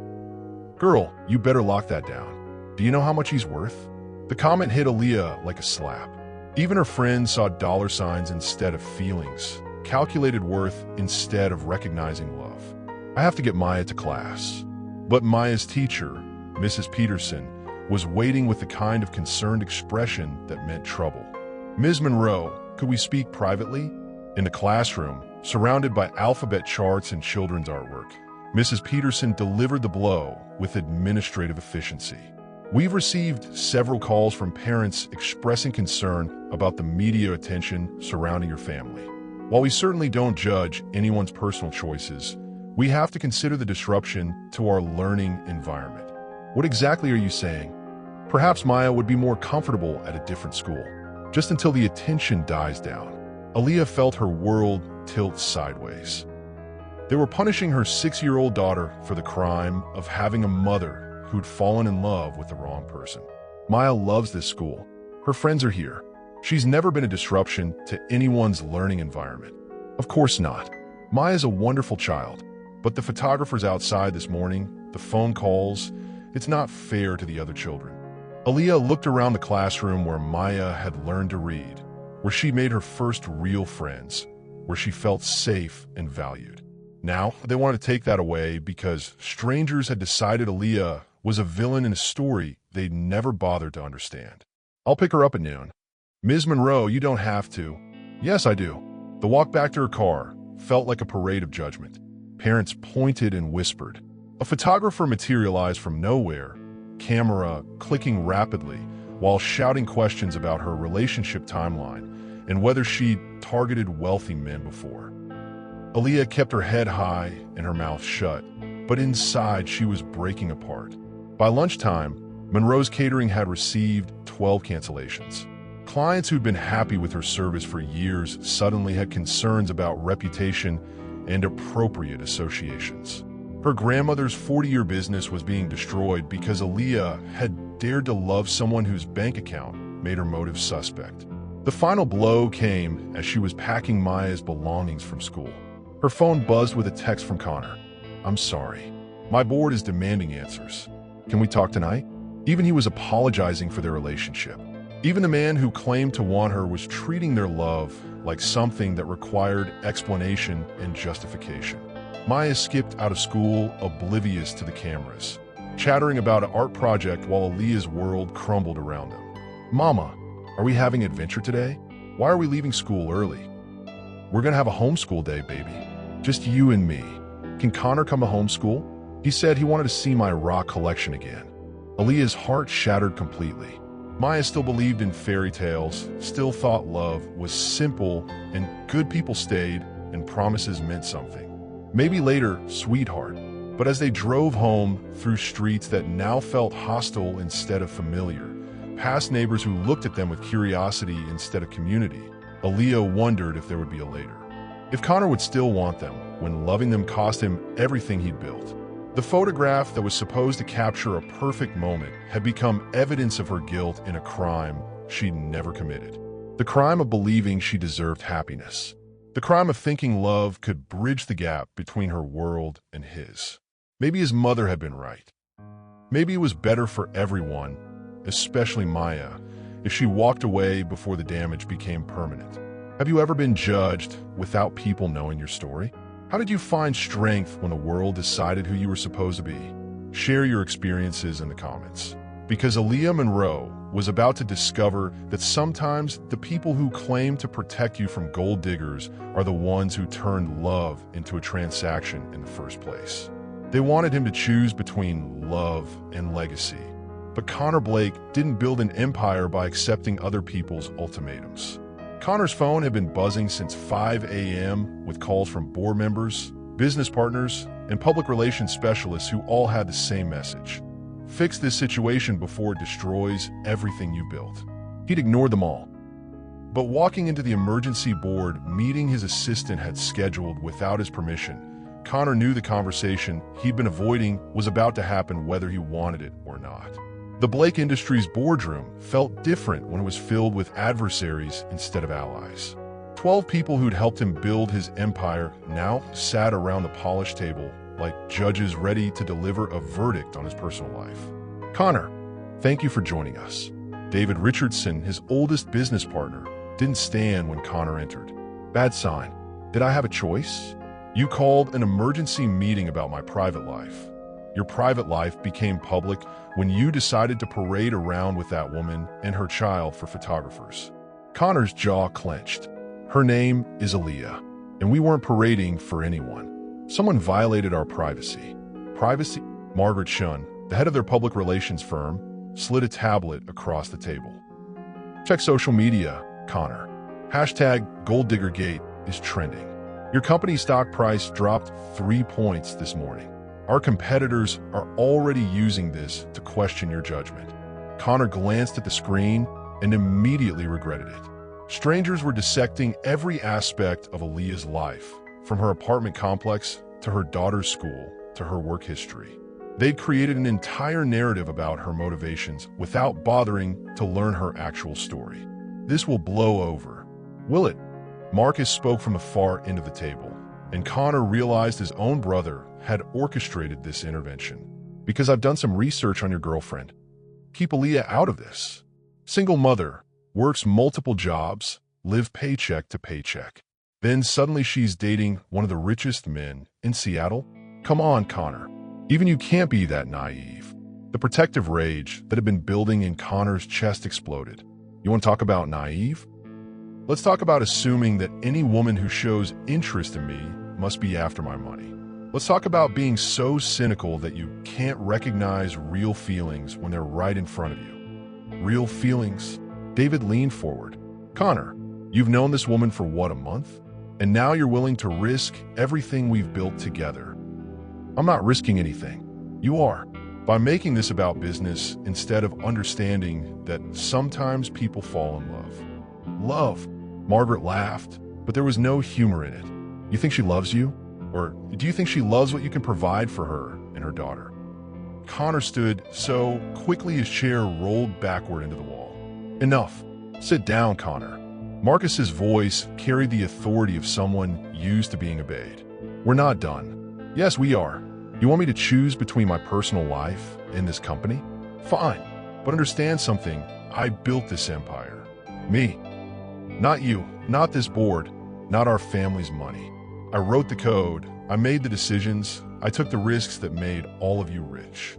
"Girl, you better lock that down. Do you know how much he's worth?" The comment hit Aaliyah like a slap. Even her friends saw dollar signs instead of feelings, calculated worth instead of recognizing love. "I have to get Maya to class." But Maya's teacher, Mrs. Peterson, was waiting with the kind of concerned expression that meant trouble. "Ms. Monroe, could we speak privately?" In the classroom, surrounded by alphabet charts and children's artwork, Mrs. Peterson delivered the blow with administrative efficiency. "We've received several calls from parents expressing concern about the media attention surrounding your family. While we certainly don't judge anyone's personal choices, we have to consider the disruption to our learning environment." "What exactly are you saying?" "Perhaps Maya would be more comfortable at a different school, just until the attention dies down." Aaliyah felt her world tilt sideways. They were punishing her 6-year-old daughter for the crime of having a mother who'd fallen in love with the wrong person. "Maya loves this school. Her friends are here. She's never been a disruption to anyone's learning environment." "Of course not. Maya's a wonderful child. But the photographers outside this morning, the phone calls, it's not fair to the other children." Aaliyah looked around the classroom where Maya had learned to read, where she made her first real friends, where she felt safe and valued. Now, they wanted to take that away because strangers had decided Aaliyah was a villain in a story they'd never bothered to understand. "I'll pick her up at noon." "Ms. Monroe, you don't have to." "Yes, I do." The walk back to her car felt like a parade of judgment. Parents pointed and whispered. A photographer materialized from nowhere, camera clicking rapidly, while shouting questions about her relationship timeline and whether she'd targeted wealthy men before. Aaliyah kept her head high and her mouth shut, but inside she was breaking apart. By lunchtime, Monroe's catering had received 12 cancellations. Clients who'd been happy with her service for years suddenly had concerns about reputation and appropriate associations. Her grandmother's 40-year business was being destroyed because Aaliyah had dared to love someone whose bank account made her motive suspect. The final blow came as she was packing Maya's belongings from school. Her phone buzzed with a text from Connor. "I'm sorry. My board is demanding answers. Can we talk tonight?" Even he was apologizing for their relationship. Even the man who claimed to want her was treating their love like something that required explanation and justification. Maya skipped out of school oblivious to the cameras, chattering about an art project while Aaliyah's world crumbled around them. "Mama, are we having adventure today? Why are we leaving school early?" "We're gonna have a homeschool day, baby. Just you and me. Can Connor come to homeschool? He said he wanted to see my rock collection again." Aaliyah's heart shattered completely. Maya still believed in fairy tales, still thought love was simple and good people stayed and promises meant something. "Maybe later, sweetheart." But as they drove home through streets that now felt hostile instead of familiar, past neighbors who looked at them with curiosity instead of community, Aaliyah wondered if there would be a later. If Connor would still want them when loving them cost him everything he'd built. The photograph that was supposed to capture a perfect moment had become evidence of her guilt in a crime she'd never committed. The crime of believing she deserved happiness. The crime of thinking love could bridge the gap between her world and his. Maybe his mother had been right. Maybe it was better for everyone, especially Maya, if she walked away before the damage became permanent. Have you ever been judged without people knowing your story? How did you find strength when the world decided who you were supposed to be? Share your experiences in the comments. Because Aaliyah Monroe was about to discover that sometimes the people who claim to protect you from gold diggers are the ones who turned love into a transaction in the first place. They wanted him to choose between love and legacy. But Connor Blake didn't build an empire by accepting other people's ultimatums. Connor's phone had been buzzing since 5 a.m. with calls from board members, business partners, and public relations specialists who all had the same message. Fix this situation before it destroys everything you built. He'd ignored them all. But walking into the emergency board meeting his assistant had scheduled without his permission, Connor knew the conversation he'd been avoiding was about to happen whether he wanted it or not. The Blake Industries boardroom felt different when it was filled with adversaries instead of allies. 12 people who'd helped him build his empire now sat around the polished table like judges ready to deliver a verdict on his personal life. "Connor, thank you for joining us." David Richardson, his oldest business partner, didn't stand when Connor entered. "Bad sign. Did I have a choice? You called an emergency meeting about my private life. Your private life became public when you decided to parade around with that woman and her child for photographers. Connor's jaw clenched. Her name is Aaliyah, and we weren't parading for anyone. Someone violated our privacy. Privacy? Margaret Shun, the head of their public relations firm, slid a tablet across the table. Check social media, Connor. #GoldDiggerGate is trending. Your company's stock price dropped 3 points this morning. Our competitors are already using this to question your judgment. Connor glanced at the screen and immediately regretted it. Strangers were dissecting every aspect of Aaliyah's life, from her apartment complex to her daughter's school to her work history. They'd created an entire narrative about her motivations without bothering to learn her actual story. This will blow over. Will it? Marcus spoke from the far end of the table, and Connor realized his own brother had orchestrated this intervention. Because I've done some research on your girlfriend. Keep Aaliyah out of this. Single mother, works multiple jobs, live paycheck to paycheck. Then suddenly she's dating one of the richest men in Seattle? Come on, Connor. Even you can't be that naive. The protective rage that had been building in Connor's chest exploded. You want to talk about naive? Let's talk about assuming that any woman who shows interest in me must be after my money. Let's talk about being so cynical that you can't recognize real feelings when they're right in front of you. Real feelings? David leaned forward. Connor, you've known this woman for what, a month? And now you're willing to risk everything we've built together. I'm not risking anything. You are. By making this about business instead of understanding that sometimes people fall in love. Love. Margaret laughed, but there was no humor in it. You think she loves you? Or do you think she loves what you can provide for her and her daughter? Connor stood so quickly his chair rolled backward into the wall. Enough. Sit down, Connor. Marcus's voice carried the authority of someone used to being obeyed. We're not done. Yes, we are. You want me to choose between my personal life and this company? Fine. But understand something. I built this empire. Me. Not you. Not this board. Not our family's money. I wrote the code, I made the decisions, I took the risks that made all of you rich.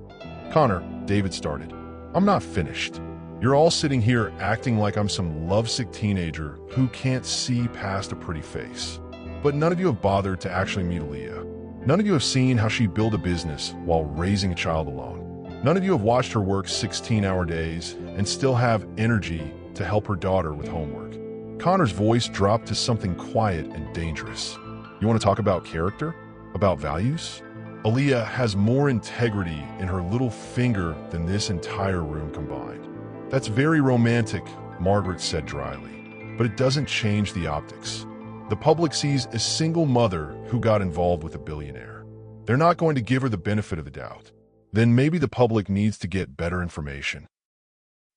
Connor, David started. I'm not finished. You're all sitting here acting like I'm some lovesick teenager who can't see past a pretty face. But none of you have bothered to actually meet Aaliyah. None of you have seen how she built a business while raising a child alone. None of you have watched her work 16-hour days and still have energy to help her daughter with homework. Connor's voice dropped to something quiet and dangerous. You want to talk about character? About values? Aaliyah has more integrity in her little finger than this entire room combined. That's very romantic, Margaret said dryly, but it doesn't change the optics. The public sees a single mother who got involved with a billionaire. They're not going to give her the benefit of the doubt. Then maybe the public needs to get better information.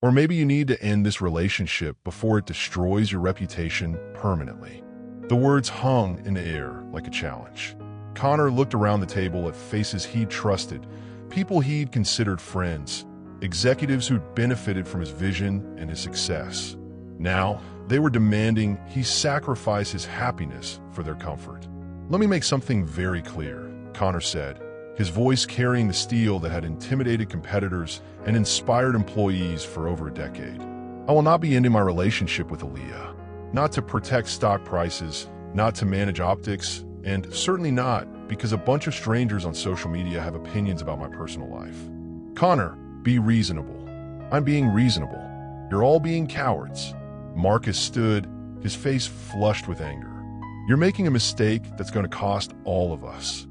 Or maybe you need to end this relationship before it destroys your reputation permanently. The words hung in the air like a challenge. Connor looked around the table at faces he'd trusted, people he'd considered friends, executives who'd benefited from his vision and his success. Now, they were demanding he sacrifice his happiness for their comfort. Let me make something very clear, Connor said, his voice carrying the steel that had intimidated competitors and inspired employees for over a decade. I will not be ending my relationship with Aaliyah. Not to protect stock prices, not to manage optics, and certainly not because a bunch of strangers on social media have opinions about my personal life. Connor, be reasonable. I'm being reasonable. You're all being cowards. Marcus stood, his face flushed with anger. You're making a mistake that's going to cost all of us.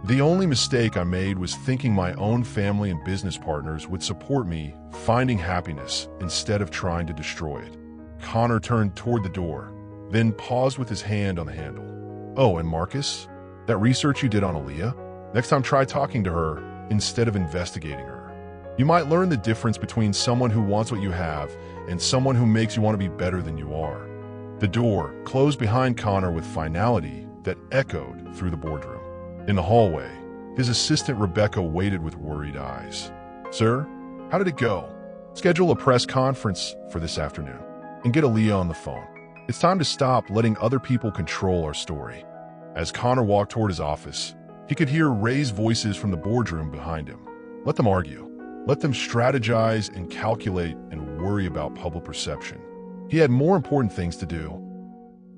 The only mistake I made was thinking my own family and business partners would support me finding happiness instead of trying to destroy it. Connor turned toward the door, then paused with his hand on the handle. Oh, and Marcus, that research you did on Aaliyah? Next time try talking to her instead of investigating her. You might learn the difference between someone who wants what you have and someone who makes you want to be better than you are. The door closed behind Connor with finality that echoed through the boardroom. In the hallway, his assistant Rebecca waited with worried eyes. Sir, how did it go? Schedule a press conference for this afternoon. And get Aaliyah on the phone. It's time to stop letting other people control our story. As Connor walked toward his office, He could hear raised voices from the boardroom behind him. Let them argue. Let them strategize and calculate and worry about public perception. He had more important things to do,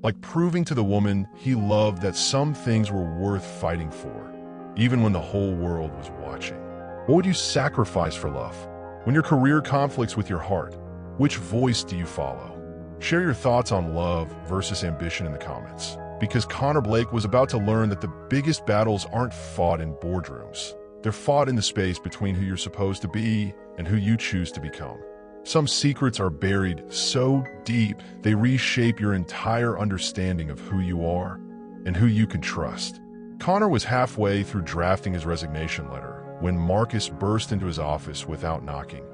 like proving to the woman he loved that some things were worth fighting for, even when the whole world was watching. What would you sacrifice for love? When your career conflicts with your heart, which voice do you follow? Share your thoughts on love versus ambition in the comments, because Connor Blake was about to learn that the biggest battles aren't fought in boardrooms. They're fought in the space between who you're supposed to be and who you choose to become. Some secrets are buried so deep they reshape your entire understanding of who you are and who you can trust. Connor was halfway through drafting his resignation letter when Marcus burst into his office without knocking,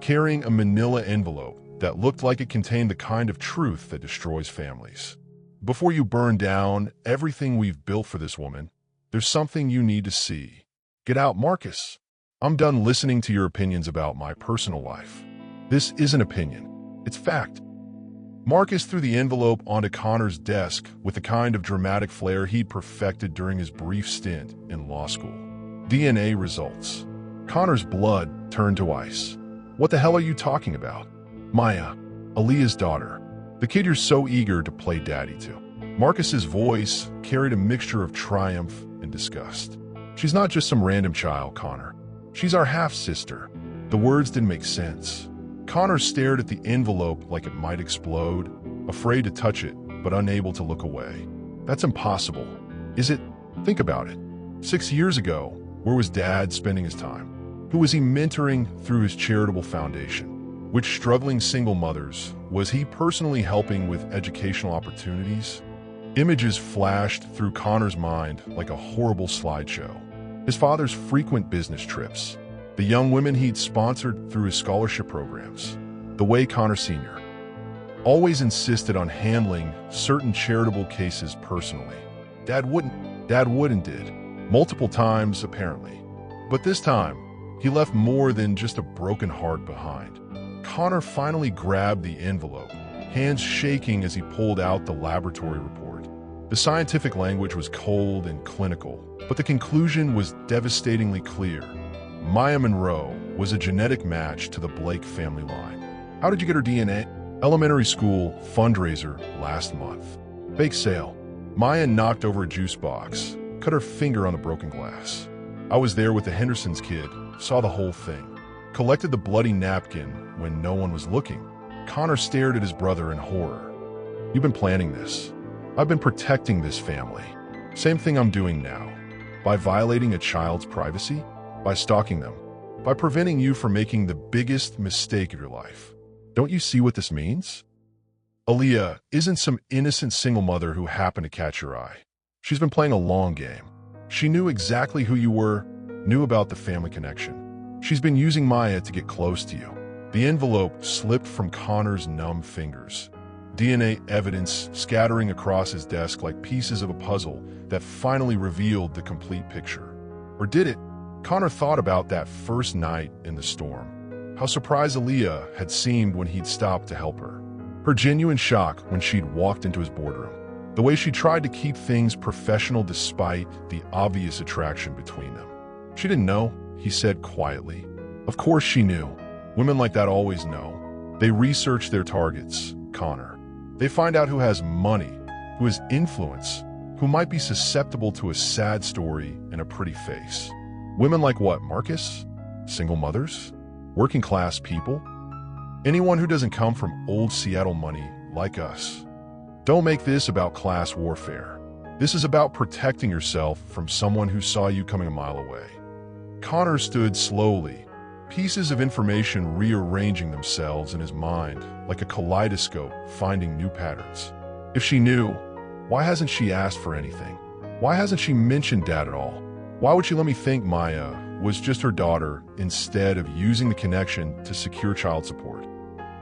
carrying a manila envelope that looked like it contained the kind of truth that destroys families. Before you burn down everything we've built for this woman, there's something you need to see. Get out, Marcus. I'm done listening to your opinions about my personal life. This isn't opinion, it's fact. Marcus threw the envelope onto Connor's desk with the kind of dramatic flair he'd perfected during his brief stint in law school. DNA results. Connor's blood turned to ice. What the hell are you talking about? Maya, Aaliyah's daughter, the kid you're so eager to play daddy to. Marcus's voice carried a mixture of triumph and disgust. She's not just some random child, Connor. She's our half-sister. The words didn't make sense. Connor stared at the envelope like it might explode, afraid to touch it, but unable to look away. That's impossible. Is it? Think about it. 6 years ago, where was Dad spending his time? Who was he mentoring through his charitable foundation? Which struggling single mothers was he personally helping with educational opportunities? Images flashed through Connor's mind like a horrible slideshow. His father's frequent business trips, the young women he'd sponsored through his scholarship programs, the way Connor Sr. always insisted on handling certain charitable cases personally. Dad wouldn't did, multiple times apparently. But this time, he left more than just a broken heart behind. Connor finally grabbed the envelope, hands shaking as he pulled out the laboratory report. The scientific language was cold and clinical, but the conclusion was devastatingly clear. Maya Monroe was a genetic match to the Blake family line. How did you get her DNA? Elementary school fundraiser last month. Bake sale. Maya knocked over a juice box, cut her finger on the broken glass. I was there with the Henderson's kid, saw the whole thing. Collected the bloody napkin when no one was looking. Connor stared at his brother in horror. You've been planning this. I've been protecting this family. Same thing I'm doing now. By violating a child's privacy, by stalking them, by preventing you from making the biggest mistake of your life. Don't you see what this means? Aaliyah isn't some innocent single mother who happened to catch your eye. She's been playing a long game. She knew exactly who you were, knew about the family connection. She's been using Maya to get close to you. The envelope slipped from Connor's numb fingers. DNA evidence scattering across his desk like pieces of a puzzle that finally revealed the complete picture. Or did it? Connor thought about that first night in the storm. How surprised Aaliyah had seemed when he'd stopped to help her. Her genuine shock when she'd walked into his boardroom. The way she tried to keep things professional despite the obvious attraction between them. She didn't know, he said quietly. Of course she knew. Women like that always know. They research their targets, Connor. They find out who has money, who has influence, who might be susceptible to a sad story and a pretty face. Women like what, Marcus? Single mothers? Working class people? Anyone who doesn't come from old Seattle money like us. Don't make this about class warfare. This is about protecting yourself from someone who saw you coming a mile away. Connor stood slowly, pieces of information rearranging themselves in his mind like a kaleidoscope finding new patterns. If she knew, why hasn't she asked for anything? Why hasn't she mentioned Dad at all? Why would she let me think Maya was just her daughter instead of using the connection to secure child support?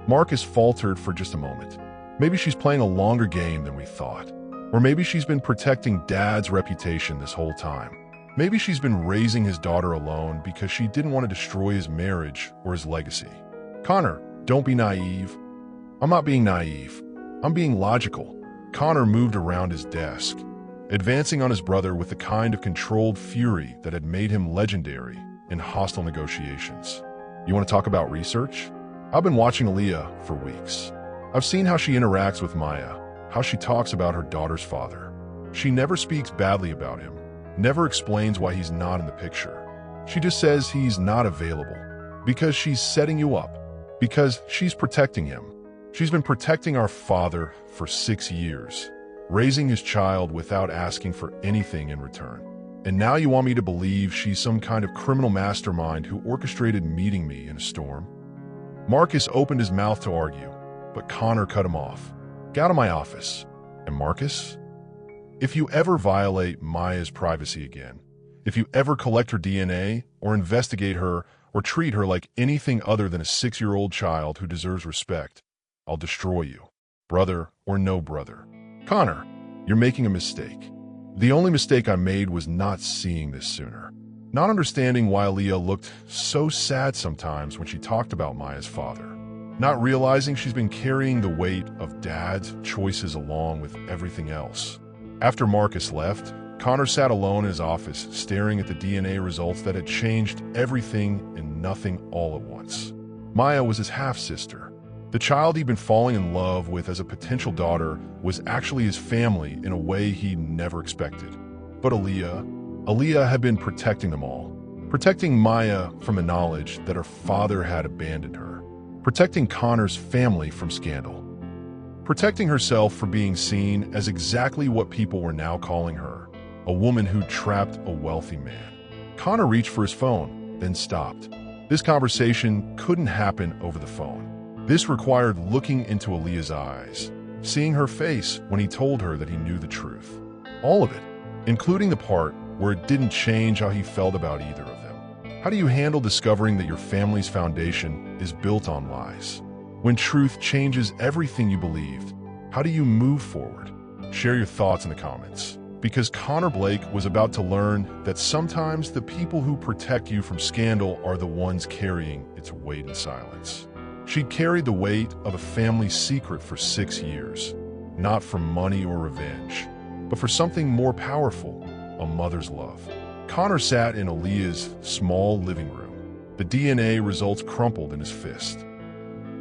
Marcus faltered for just a moment. Maybe she's playing a longer game than we thought. Or maybe she's been protecting Dad's reputation this whole time. Maybe she's been raising his daughter alone because she didn't want to destroy his marriage or his legacy. Connor, don't be naive. I'm not being naive. I'm being logical. Connor moved around his desk, advancing on his brother with the kind of controlled fury that had made him legendary in hostile negotiations. You want to talk about research? I've been watching Aaliyah for weeks. I've seen how she interacts with Maya, how she talks about her daughter's father. She never speaks badly about him, never explains why he's not in the picture. She just says he's not available because she's setting you up, because she's protecting him. She's been protecting our father for 6 years, raising his child without asking for anything in return. And now you want me to believe she's some kind of criminal mastermind who orchestrated meeting me in a storm? Marcus opened his mouth to argue, but Connor cut him off. Get out of my office. And Marcus? If you ever violate Maya's privacy again, if you ever collect her DNA or investigate her or treat her like anything other than a 6-year-old child who deserves respect, I'll destroy you, brother or no brother. Connor, you're making a mistake. The only mistake I made was not seeing this sooner. Not understanding why Aaliyah looked so sad sometimes when she talked about Maya's father. Not realizing she's been carrying the weight of Dad's choices along with everything else. After Marcus left, Connor sat alone in his office, staring at the DNA results that had changed everything and nothing all at once. Maya was his half-sister. The child he'd been falling in love with as a potential daughter was actually his family in a way he never expected. But Aaliyah had been protecting them all. Protecting Maya from the knowledge that her father had abandoned her. Protecting Connor's family from scandal. Protecting herself from being seen as exactly what people were now calling her, a woman who trapped a wealthy man. Connor reached for his phone, then stopped. This conversation couldn't happen over the phone. This required looking into Aaliyah's eyes, seeing her face when he told her that he knew the truth. All of it, including the part where it didn't change how he felt about either of them. How do you handle discovering that your family's foundation is built on lies? When truth changes everything you believed, how do you move forward? Share your thoughts in the comments. Because Connor Blake was about to learn that sometimes the people who protect you from scandal are the ones carrying its weight in silence. She'd carried the weight of a family secret for 6 years, not for money or revenge, but for something more powerful, a mother's love. Connor sat in Aaliyah's small living room, the DNA results crumpled in his fist.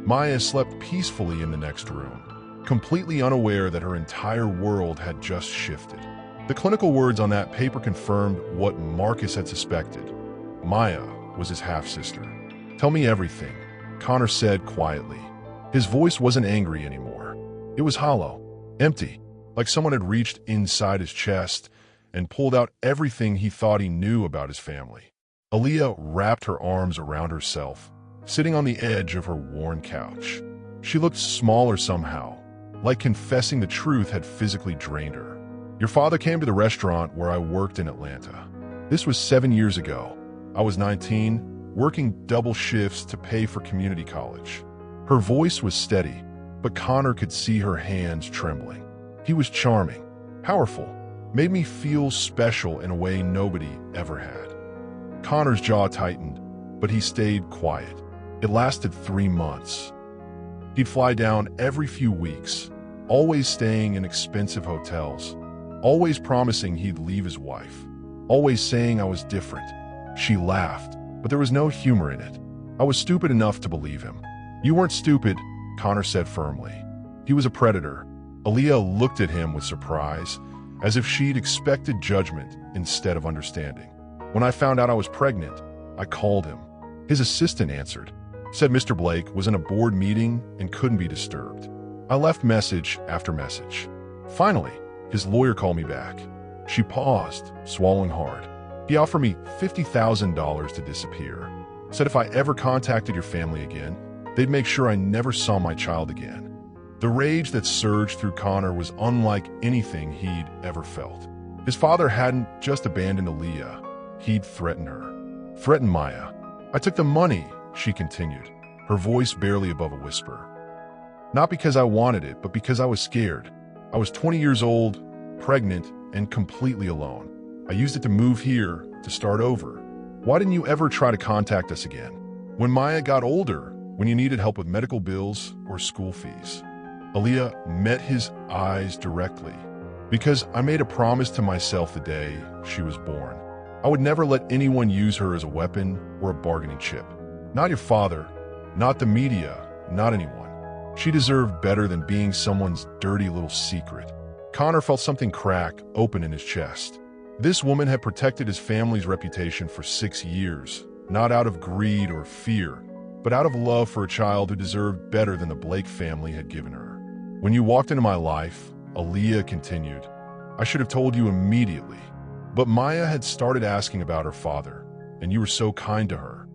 Maya slept peacefully in the next room, completely unaware that her entire world had just shifted. The clinical words on that paper confirmed what Marcus had suspected. Maya was his half-sister. Tell me everything, Connor said quietly. His voice wasn't angry anymore. It was hollow, empty, like someone had reached inside his chest and pulled out everything he thought he knew about his family. Aaliyah wrapped her arms around herself, sitting on the edge of her worn couch. She looked smaller somehow, like confessing the truth had physically drained her. Your father came to the restaurant where I worked in Atlanta. This was 7 years ago. I was 19, working double shifts to pay for community college. Her voice was steady, but Connor could see her hands trembling. He was charming, powerful, made me feel special in a way nobody ever had. Connor's jaw tightened, but he stayed quiet. It lasted 3 months. He'd fly down every few weeks, always staying in expensive hotels, always promising he'd leave his wife, always saying I was different. She laughed, but there was no humor in it. I was stupid enough to believe him. You weren't stupid, Connor said firmly. He was a predator. Aaliyah looked at him with surprise, as if she'd expected judgment instead of understanding. When I found out I was pregnant, I called him. His assistant answered, said Mr. Blake was in a board meeting and couldn't be disturbed. I left message after message. Finally, his lawyer called me back. She paused, swallowing hard. He offered me $50,000 to disappear. Said if I ever contacted your family again, they'd make sure I never saw my child again. The rage that surged through Connor was unlike anything he'd ever felt. His father hadn't just abandoned Aaliyah, he'd threatened her. Threatened Maya. I took the money, she continued, her voice barely above a whisper. Not because I wanted it, but because I was scared. I was 20 years old, pregnant, and completely alone. I used it to move here, to start over. Why didn't you ever try to contact us again? When Maya got older, when you needed help with medical bills or school fees. Aaliyah met his eyes directly. Because I made a promise to myself the day she was born. I would never let anyone use her as a weapon or a bargaining chip. Not your father, not the media, not anyone. She deserved better than being someone's dirty little secret. Connor felt something crack open in his chest. This woman had protected his family's reputation for 6 years, not out of greed or fear, but out of love for a child who deserved better than the Blake family had given her. When you walked into my life, Aaliyah continued, I should have told you immediately. But Maya had started asking about her father, and you were so kind to her.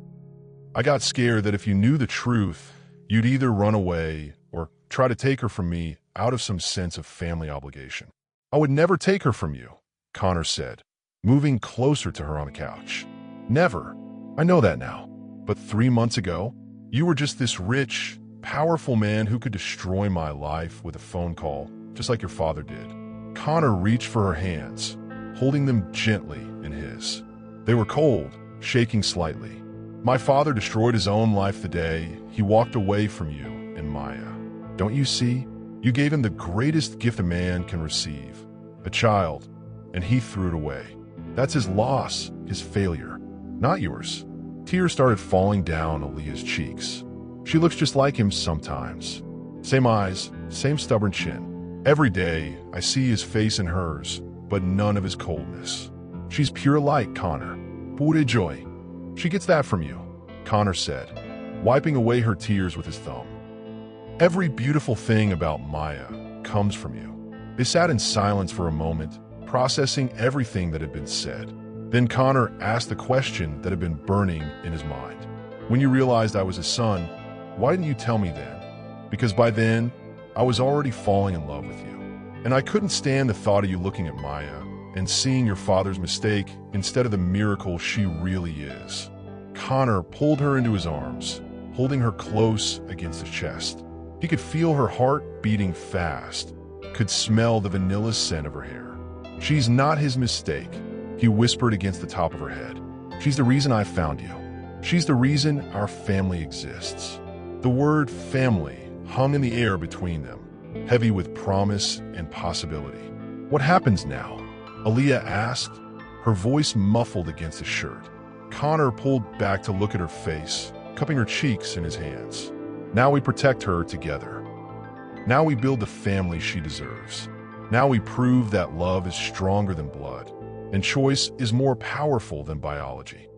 I got scared that if you knew the truth, you'd either run away or try to take her from me out of some sense of family obligation. I would never take her from you, Connor said, moving closer to her on the couch. Never. I know that now. But 3 months ago, you were just this rich, powerful man who could destroy my life with a phone call, just like your father did. Connor reached for her hands, holding them gently in his. They were cold, shaking slightly. My father destroyed his own life the day he walked away from you and Maya. Don't you see? You gave him the greatest gift a man can receive, a child, and he threw it away. That's his loss, his failure, not yours. Tears started falling down Aaliyah's cheeks. She looks just like him sometimes. Same eyes, same stubborn chin. Every day, I see his face in hers, but none of his coldness. She's pure light, Connor. Pure joy. She gets that from you, Connor said, wiping away her tears with his thumb. Every beautiful thing about Maya comes from you. They sat in silence for a moment, processing everything that had been said. Then Connor asked the question that had been burning in his mind. When you realized I was his son, why didn't you tell me then? Because by then, I was already falling in love with you. And I couldn't stand the thought of you looking at Maya and seeing your father's mistake instead of the miracle she really is. Connor pulled her into his arms, holding her close against his chest. He could feel her heart beating fast, could smell the vanilla scent of her hair. She's not his mistake, he whispered against the top of her head. She's the reason I found you. She's the reason our family exists. The word family hung in the air between them, heavy with promise and possibility. What happens now? Aaliyah asked, her voice muffled against his shirt. Connor pulled back to look at her face, cupping her cheeks in his hands. Now we protect her together. Now we build the family she deserves. Now we prove that love is stronger than blood, and choice is more powerful than biology.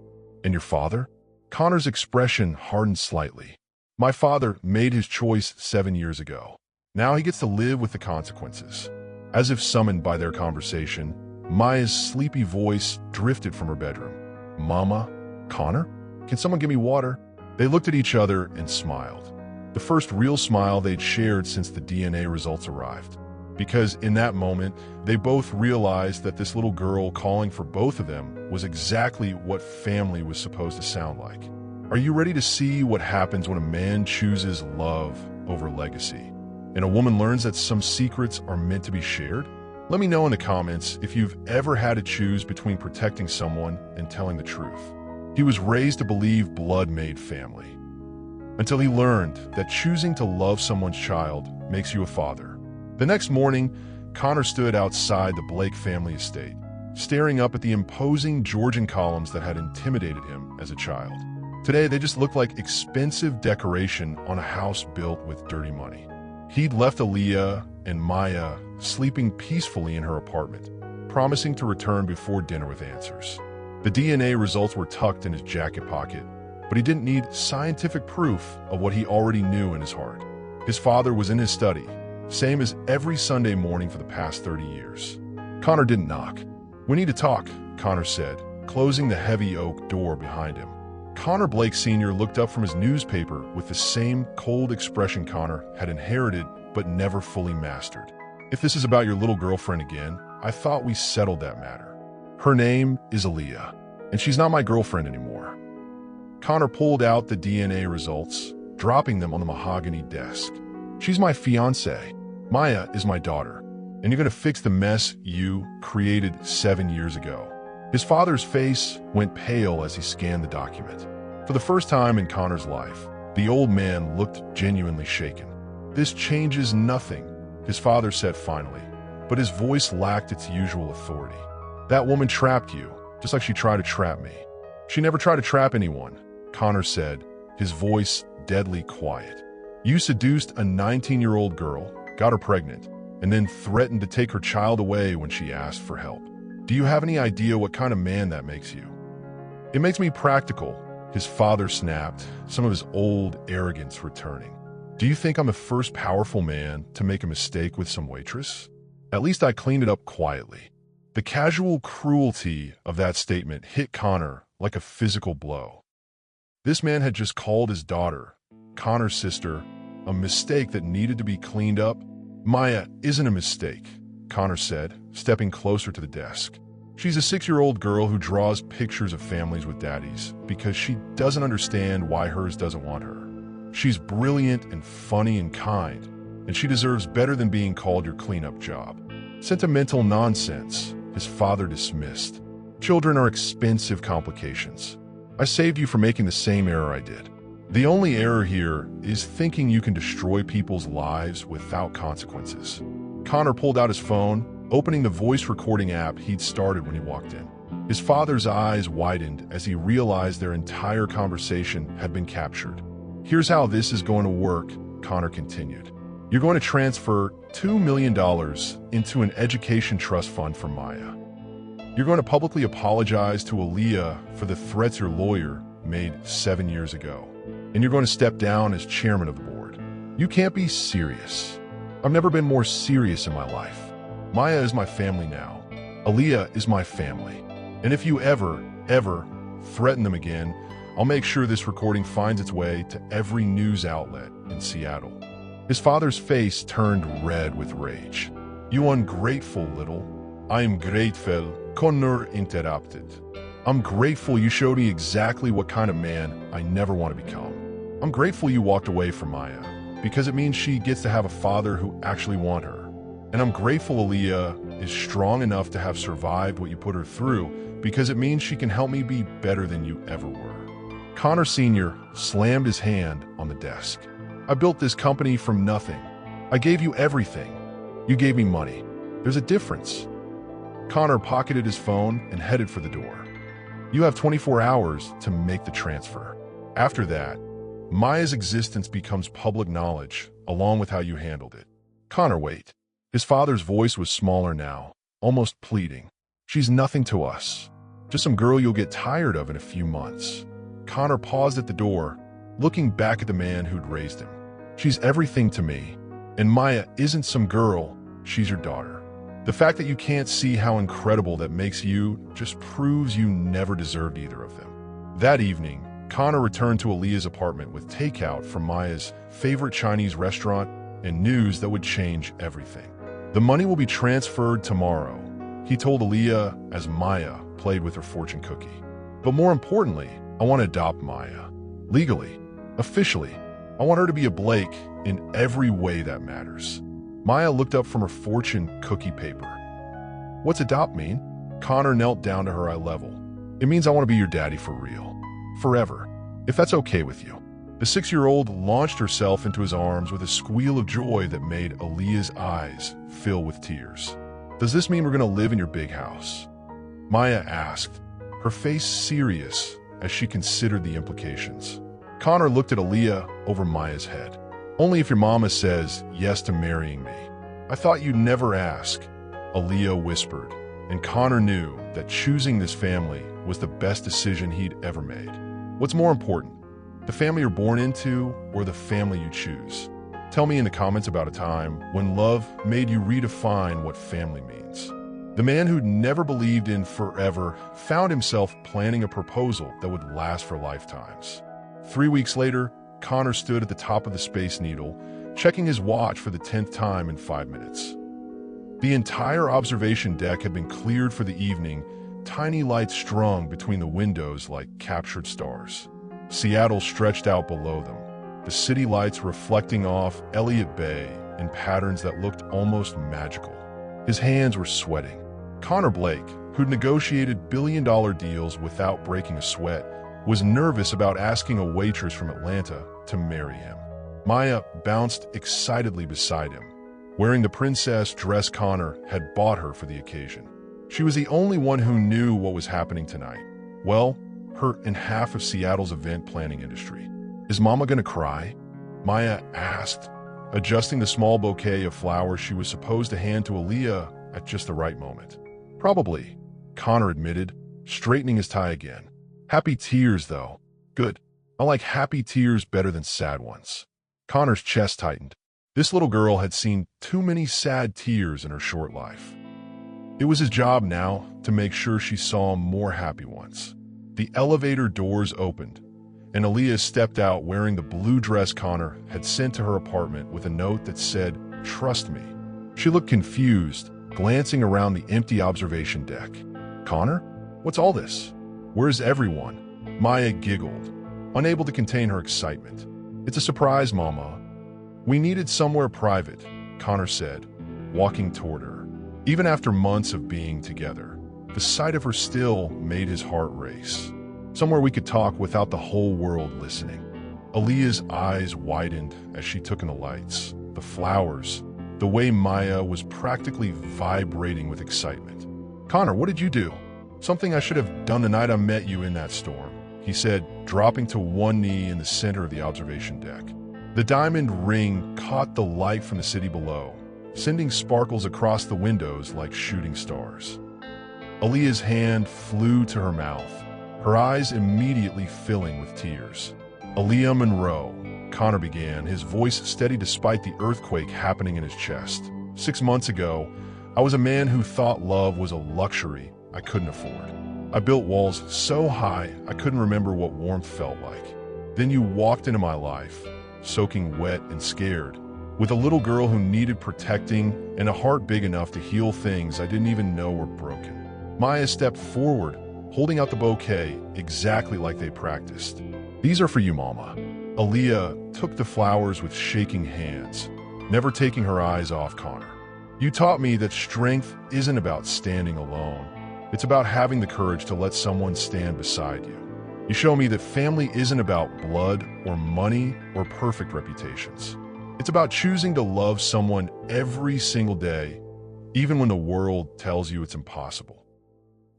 And your father? Connor's expression hardened slightly. My father made his choice 7 years ago. Now he gets to live with the consequences. As if summoned by their conversation, Maya's sleepy voice drifted from her bedroom. Mama? Connor? Can someone give me water? They looked at each other and smiled. The first real smile they'd shared since the DNA results arrived. Because in that moment, they both realized that this little girl calling for both of them was exactly what family was supposed to sound like. Are you ready to see what happens when a man chooses love over legacy, and a woman learns that some secrets are meant to be shared? Let me know in the comments if you've ever had to choose between protecting someone and telling the truth. He was raised to believe blood made family, until he learned that choosing to love someone's child makes you a father. The next morning, Connor stood outside the Blake family estate, staring up at the imposing Georgian columns that had intimidated him as a child. Today, they just looked like expensive decoration on a house built with dirty money. He'd left Aaliyah and Maya sleeping peacefully in her apartment, promising to return before dinner with answers. The DNA results were tucked in his jacket pocket, but he didn't need scientific proof of what he already knew in his heart. His father was in his study, same as every Sunday morning for the past 30 years. Connor didn't knock. We need to talk, Connor said, closing the heavy oak door behind him. Connor Blake Sr. looked up from his newspaper with the same cold expression Connor had inherited but never fully mastered. If this is about your little girlfriend again, I thought we settled that matter. Her name is Aaliyah, and she's not my girlfriend anymore. Connor pulled out the DNA results, dropping them on the mahogany desk. She's my fiancée. Maya is my daughter, and you're going to fix the mess you created 7 years ago. His father's face went pale as he scanned the document. For the first time in Connor's life, the old man looked genuinely shaken. This changes nothing, his father said finally, but his voice lacked its usual authority. "That woman trapped you, just like she tried to trap me." "She never tried to trap anyone," Connor said, his voice deadly quiet. "You seduced a 19-year-old girl, got her pregnant, and then threatened to take her child away when she asked for help. Do you have any idea what kind of man that makes you?" "It makes me practical," his father snapped, some of his old arrogance returning. "Do you think I'm the first powerful man to make a mistake with some waitress? At least I cleaned it up quietly." The casual cruelty of that statement hit Connor like a physical blow. This man had just called his daughter, Connor's sister, a mistake that needed to be cleaned up. "Maya isn't a mistake," Connor said, stepping closer to the desk. "She's a 6-year-old girl who draws pictures of families with daddies because she doesn't understand why hers doesn't want her. She's brilliant and funny and kind, and she deserves better than being called your cleanup job." Sentimental nonsense, his father dismissed. "Children are expensive complications. I saved you from making the same error I did. The only error here is thinking you can destroy people's lives without consequences." Connor pulled out his phone, opening the voice recording app he'd started when he walked in. His father's eyes widened as he realized their entire conversation had been captured. "Here's how this is going to work," Connor continued. "You're going to transfer $2 million into an education trust fund for Maya. You're going to publicly apologize to Aaliyah for the threats your lawyer made 7 years ago. And you're going to step down as chairman of the board." "You can't be serious." "I've never been more serious in my life. Maya is my family now. Aaliyah is my family. And if you ever threaten them again, I'll make sure this recording finds its way to every news outlet in Seattle." His father's face turned red with rage. "You ungrateful little—" "I am grateful," Connor interrupted. "I'm grateful you showed me exactly what kind of man I never want to become. I'm grateful you walked away from Maya, because it means she gets to have a father who actually wants her. And I'm grateful Aaliyah is strong enough to have survived what you put her through, because it means she can help me be better than you ever were." Connor Sr. slammed his hand on the desk. "I built this company from nothing. I gave you everything. You gave me money. There's a difference." Connor pocketed his phone and headed for the door. "You have 24 hours to make the transfer. After that, Maya's existence becomes public knowledge, along with how you handled it." "Connor, wait." His father's voice was smaller now, almost pleading. "She's nothing to us. Just some girl you'll get tired of in a few months." Connor paused at the door, looking back at the man who'd raised him. "She's everything to me. And Maya isn't some girl, she's your daughter. The fact that you can't see how incredible that makes you just proves you never deserved either of them." That evening, Connor returned to Aaliyah's apartment with takeout from Maya's favorite Chinese restaurant and news that would change everything. "The money will be transferred tomorrow," he told Aaliyah as Maya played with her fortune cookie. "But more importantly, I want to adopt Maya. Legally, officially. I want her to be a Blake in every way that matters." Maya looked up from her fortune cookie paper. "What's adopt mean?" Connor knelt down to her eye level. "It means I want to be your daddy for real. Forever. If that's okay with you." The 6-year-old launched herself into his arms with a squeal of joy that made Aaliyah's eyes fill with tears. "Does this mean we're going to live in your big house?" Maya asked, her face serious as she considered the implications. Connor looked at Aaliyah over Maya's head. "Only if your mama says yes to marrying me." "I thought you'd never ask," Aaliyah whispered, and Connor knew that choosing this family was the best decision he'd ever made. What's more important, the family you're born into or the family you choose? Tell me in the comments about a time when love made you redefine what family means. The man who'd never believed in forever found himself planning a proposal that would last for lifetimes. 3 weeks later, Connor stood at the top of the Space Needle, checking his watch for the 10th time in 5 minutes. The entire observation deck had been cleared for the evening, tiny lights strung between the windows like captured stars. Seattle stretched out below them, the city lights reflecting off Elliott Bay in patterns that looked almost magical. His hands were sweating. Connor Blake, who'd negotiated billion-dollar deals without breaking a sweat, was nervous about asking a waitress from Atlanta to marry him. Maya bounced excitedly beside him, wearing the princess dress Connor had bought her for the occasion. She was the only one who knew what was happening tonight. Well, her and half of Seattle's event planning industry. Is Mama gonna cry? Maya asked, adjusting the small bouquet of flowers she was supposed to hand to Aaliyah at just the right moment. Probably, Connor admitted, straightening his tie again. Happy tears, though. Good. I like happy tears better than sad ones. Connor's chest tightened. This little girl had seen too many sad tears in her short life. It was his job now to make sure she saw more happy ones. The elevator doors opened, and Aaliyah stepped out wearing the blue dress Connor had sent to her apartment with a note that said, "Trust me." She looked confused, glancing around the empty observation deck. Connor? What's all this? Where's everyone? Maya giggled, unable to contain her excitement. It's a surprise, Mama. We needed somewhere private, Connor said, walking toward her. Even after months of being together, the sight of her still made his heart race. Somewhere we could talk without the whole world listening. Aaliyah's eyes widened as she took in the lights, the flowers, the way Maya was practically vibrating with excitement. Connor, what did you do? Something I should have done the night I met you in that storm, he said, dropping to one knee in the center of the observation deck. The diamond ring caught the light from the city below, sending sparkles across the windows like shooting stars. Aaliyah's hand flew to her mouth, her eyes immediately filling with tears. Aaliyah Monroe, Connor began, his voice steady despite the earthquake happening in his chest. 6 months ago, I was a man who thought love was a luxury I couldn't afford. I built walls so high I couldn't remember what warmth felt like. Then you walked into my life, soaking wet and scared, with a little girl who needed protecting and a heart big enough to heal things I didn't even know were broken. Maya stepped forward, holding out the bouquet exactly like they practiced. These are for you, Mama. Aaliyah took the flowers with shaking hands, never taking her eyes off Connor. You taught me that strength isn't about standing alone. It's about having the courage to let someone stand beside you. You show me that family isn't about blood or money or perfect reputations. It's about choosing to love someone every single day, even when the world tells you it's impossible.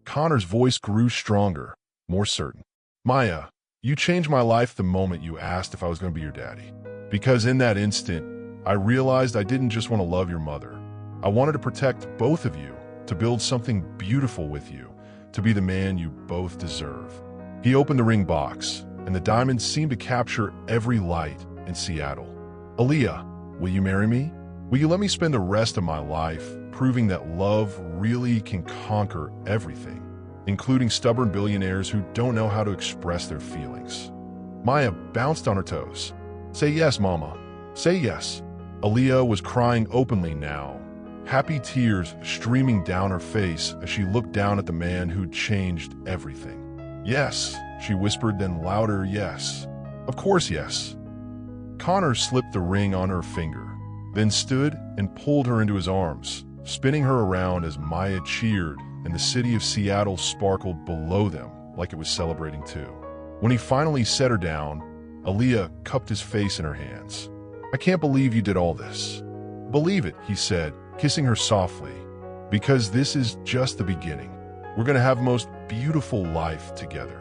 Connor's voice grew stronger, more certain. Maya, you changed my life the moment you asked if I was going to be your daddy. Because in that instant, I realized I didn't just want to love your mother. I wanted to protect both of you, to build something beautiful with you, to be the man you both deserve. He opened the ring box, and the diamonds seemed to capture every light in Seattle. Aaliyah, will you marry me? Will you let me spend the rest of my life proving that love really can conquer everything, including stubborn billionaires who don't know how to express their feelings? Maya bounced on her toes. Say yes, Mama. Say yes. Aaliyah was crying openly now, happy tears streaming down her face as she looked down at the man who'd changed everything. Yes, she whispered, then louder, yes. Of course, yes. Connor slipped the ring on her finger, then stood and pulled her into his arms, spinning her around as Maya cheered and the city of Seattle sparkled below them like it was celebrating too. When he finally set her down, Aaliyah cupped his face in her hands. I can't believe you did all this. Believe it, he said, kissing her softly, because this is just the beginning. We're going to have the most beautiful life together.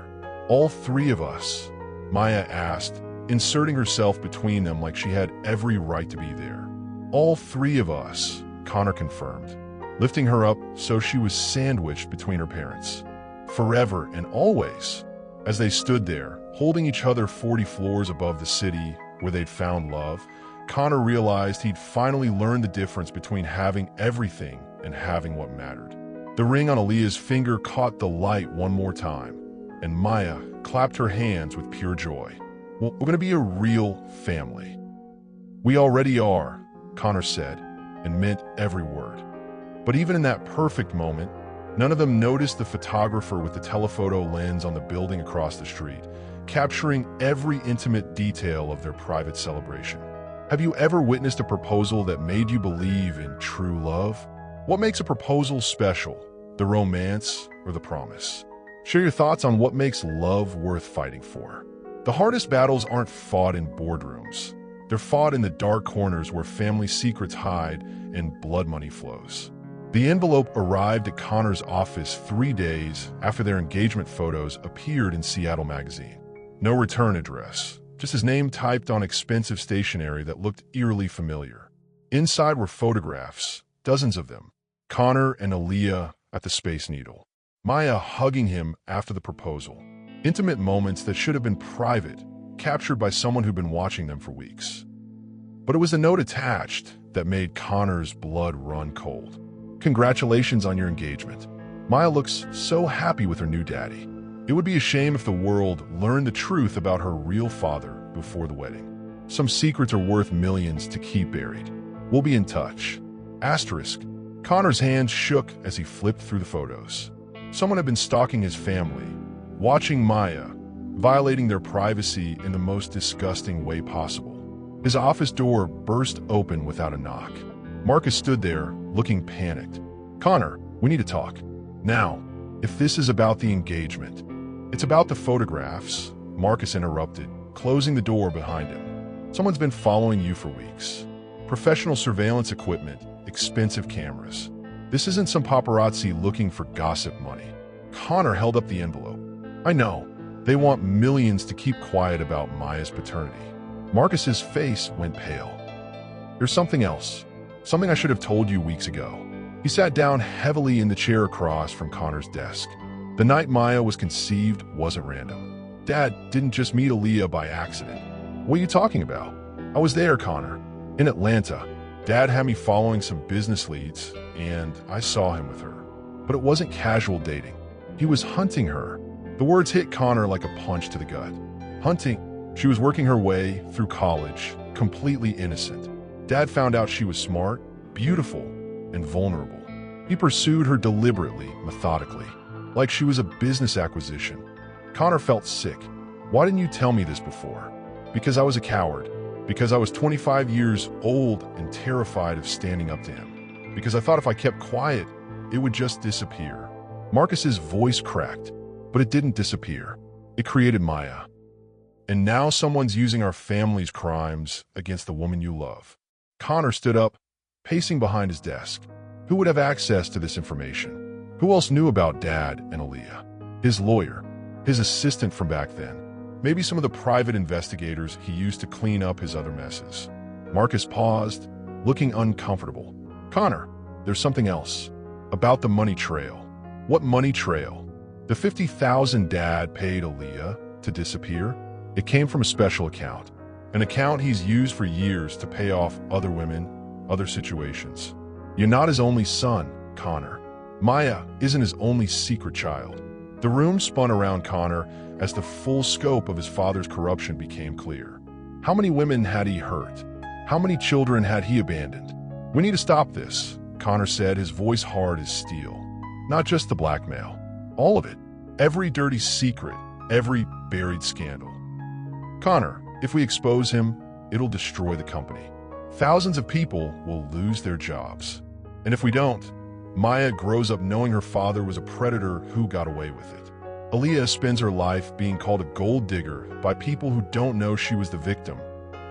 All three of us, Maya asked, inserting herself between them like she had every right to be there. All three of us, Connor confirmed, lifting her up so she was sandwiched between her parents. Forever and always. As they stood there, holding each other 40 floors above the city where they'd found love, Connor realized he'd finally learned the difference between having everything and having what mattered. The ring on Aaliyah's finger caught the light one more time, and Maya clapped her hands with pure joy. We're going to be a real family. We already are, Connor said, and meant every word. But even in that perfect moment, none of them noticed the photographer with the telephoto lens on the building across the street, capturing every intimate detail of their private celebration. Have you ever witnessed a proposal that made you believe in true love? What makes a proposal special? The romance or the promise? Share your thoughts on what makes love worth fighting for. The hardest battles aren't fought in boardrooms. They're fought in the dark corners where family secrets hide and blood money flows. The envelope arrived at Connor's office 3 days after their engagement photos appeared in Seattle magazine. No return address, just his name typed on expensive stationery that looked eerily familiar. Inside were photographs, dozens of them. Connor and Aaliyah at the Space Needle. Maya hugging him after the proposal. Intimate moments that should have been private, captured by someone who'd been watching them for weeks. But it was the note attached that made Connor's blood run cold. Congratulations on your engagement. Maya looks so happy with her new daddy. It would be a shame if the world learned the truth about her real father before the wedding. Some secrets are worth millions to keep buried. We'll be in touch. Asterisk. Connor's hands shook as he flipped through the photos. Someone had been stalking his family, watching Maya, violating their privacy in the most disgusting way possible. His office door burst open without a knock. Marcus stood there, looking panicked. Connor, we need to talk. Now, if this is about the engagement, it's about the photographs, Marcus interrupted, closing the door behind him. Someone's been following you for weeks. Professional surveillance equipment, expensive cameras. This isn't some paparazzi looking for gossip money. Connor held up the envelope. I know, they want millions to keep quiet about Maya's paternity. Marcus's face went pale. There's something else. Something I should have told you weeks ago. He sat down heavily in the chair across from Connor's desk. The night Maya was conceived wasn't random. Dad didn't just meet Aaliyah by accident. What are you talking about? I was there, Connor. In Atlanta. Dad had me following some business leads, and I saw him with her. But it wasn't casual dating. He was hunting her. The words hit Connor like a punch to the gut. Hunting. She was working her way through college, completely innocent. Dad found out she was smart, beautiful, and vulnerable. He pursued her deliberately, methodically, like she was a business acquisition. Connor felt sick. Why didn't you tell me this before? Because I was a coward. Because I was 25 years old and terrified of standing up to him. Because I thought if I kept quiet, it would just disappear. Marcus's voice cracked, but it didn't disappear. It created Maya. And now someone's using our family's crimes against the woman you love. Connor stood up, pacing behind his desk. Who would have access to this information? Who else knew about Dad and Aaliyah? His lawyer, his assistant from back then. Maybe some of the private investigators he used to clean up his other messes. Marcus paused, looking uncomfortable. Connor, there's something else. About the money trail. What money trail? The $50,000 Dad paid Aaliyah to disappear? It came from a special account. An account he's used for years to pay off other women, other situations. You're not his only son, Connor. Maya isn't his only secret child. The room spun around Connor as the full scope of his father's corruption became clear. How many women had he hurt? How many children had he abandoned? We need to stop this, Connor said, his voice hard as steel. Not just the blackmail. All of it. Every dirty secret. Every buried scandal. Connor, if we expose him, it'll destroy the company. Thousands of people will lose their jobs. And if we don't, Maya grows up knowing her father was a predator who got away with it. Aaliyah spends her life being called a gold digger by people who don't know she was the victim,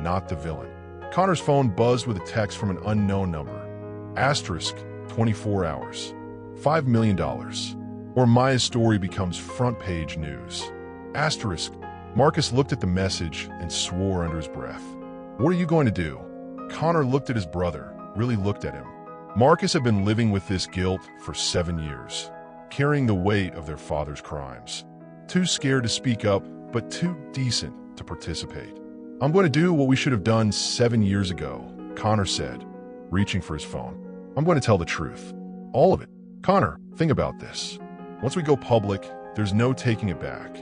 not the villain. Connor's phone buzzed with a text from an unknown number. Asterisk, 24 hours. $5 million. Or Maya's story becomes front-page news. Asterisk. Marcus looked at the message and swore under his breath. What are you going to do? Connor looked at his brother, really looked at him. Marcus had been living with this guilt for 7 years, carrying the weight of their father's crimes. Too scared to speak up, but too decent to participate. I'm going to do what we should have done 7 years ago, Connor said, reaching for his phone. I'm going to tell the truth. All of it. Connor, think about this. Once we go public, there's no taking it back.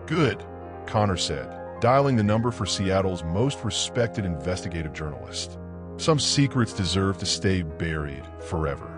Good, Connor said, dialing the number for Seattle's most respected investigative journalist. Some secrets deserve to stay buried forever.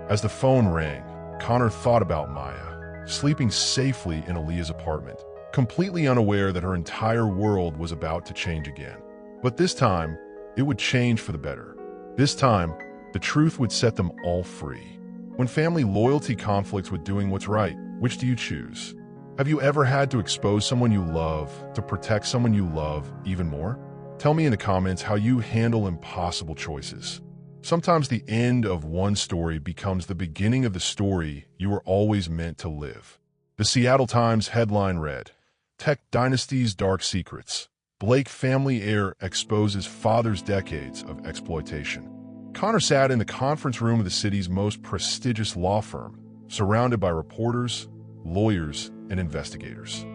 As the phone rang, Connor thought about Maya, sleeping safely in Aaliyah's apartment, completely unaware that her entire world was about to change again. But this time, it would change for the better. This time, the truth would set them all free. When family loyalty conflicts with doing what's right, which do you choose? Have you ever had to expose someone you love to protect someone you love even more? Tell me in the comments how you handle impossible choices. Sometimes the end of one story becomes the beginning of the story you were always meant to live. The Seattle Times headline read, "Tech Dynasty's Dark Secrets. Blake family heir exposes father's decades of exploitation." Connor sat in the conference room of the city's most prestigious law firm, surrounded by reporters, lawyers, and investigators.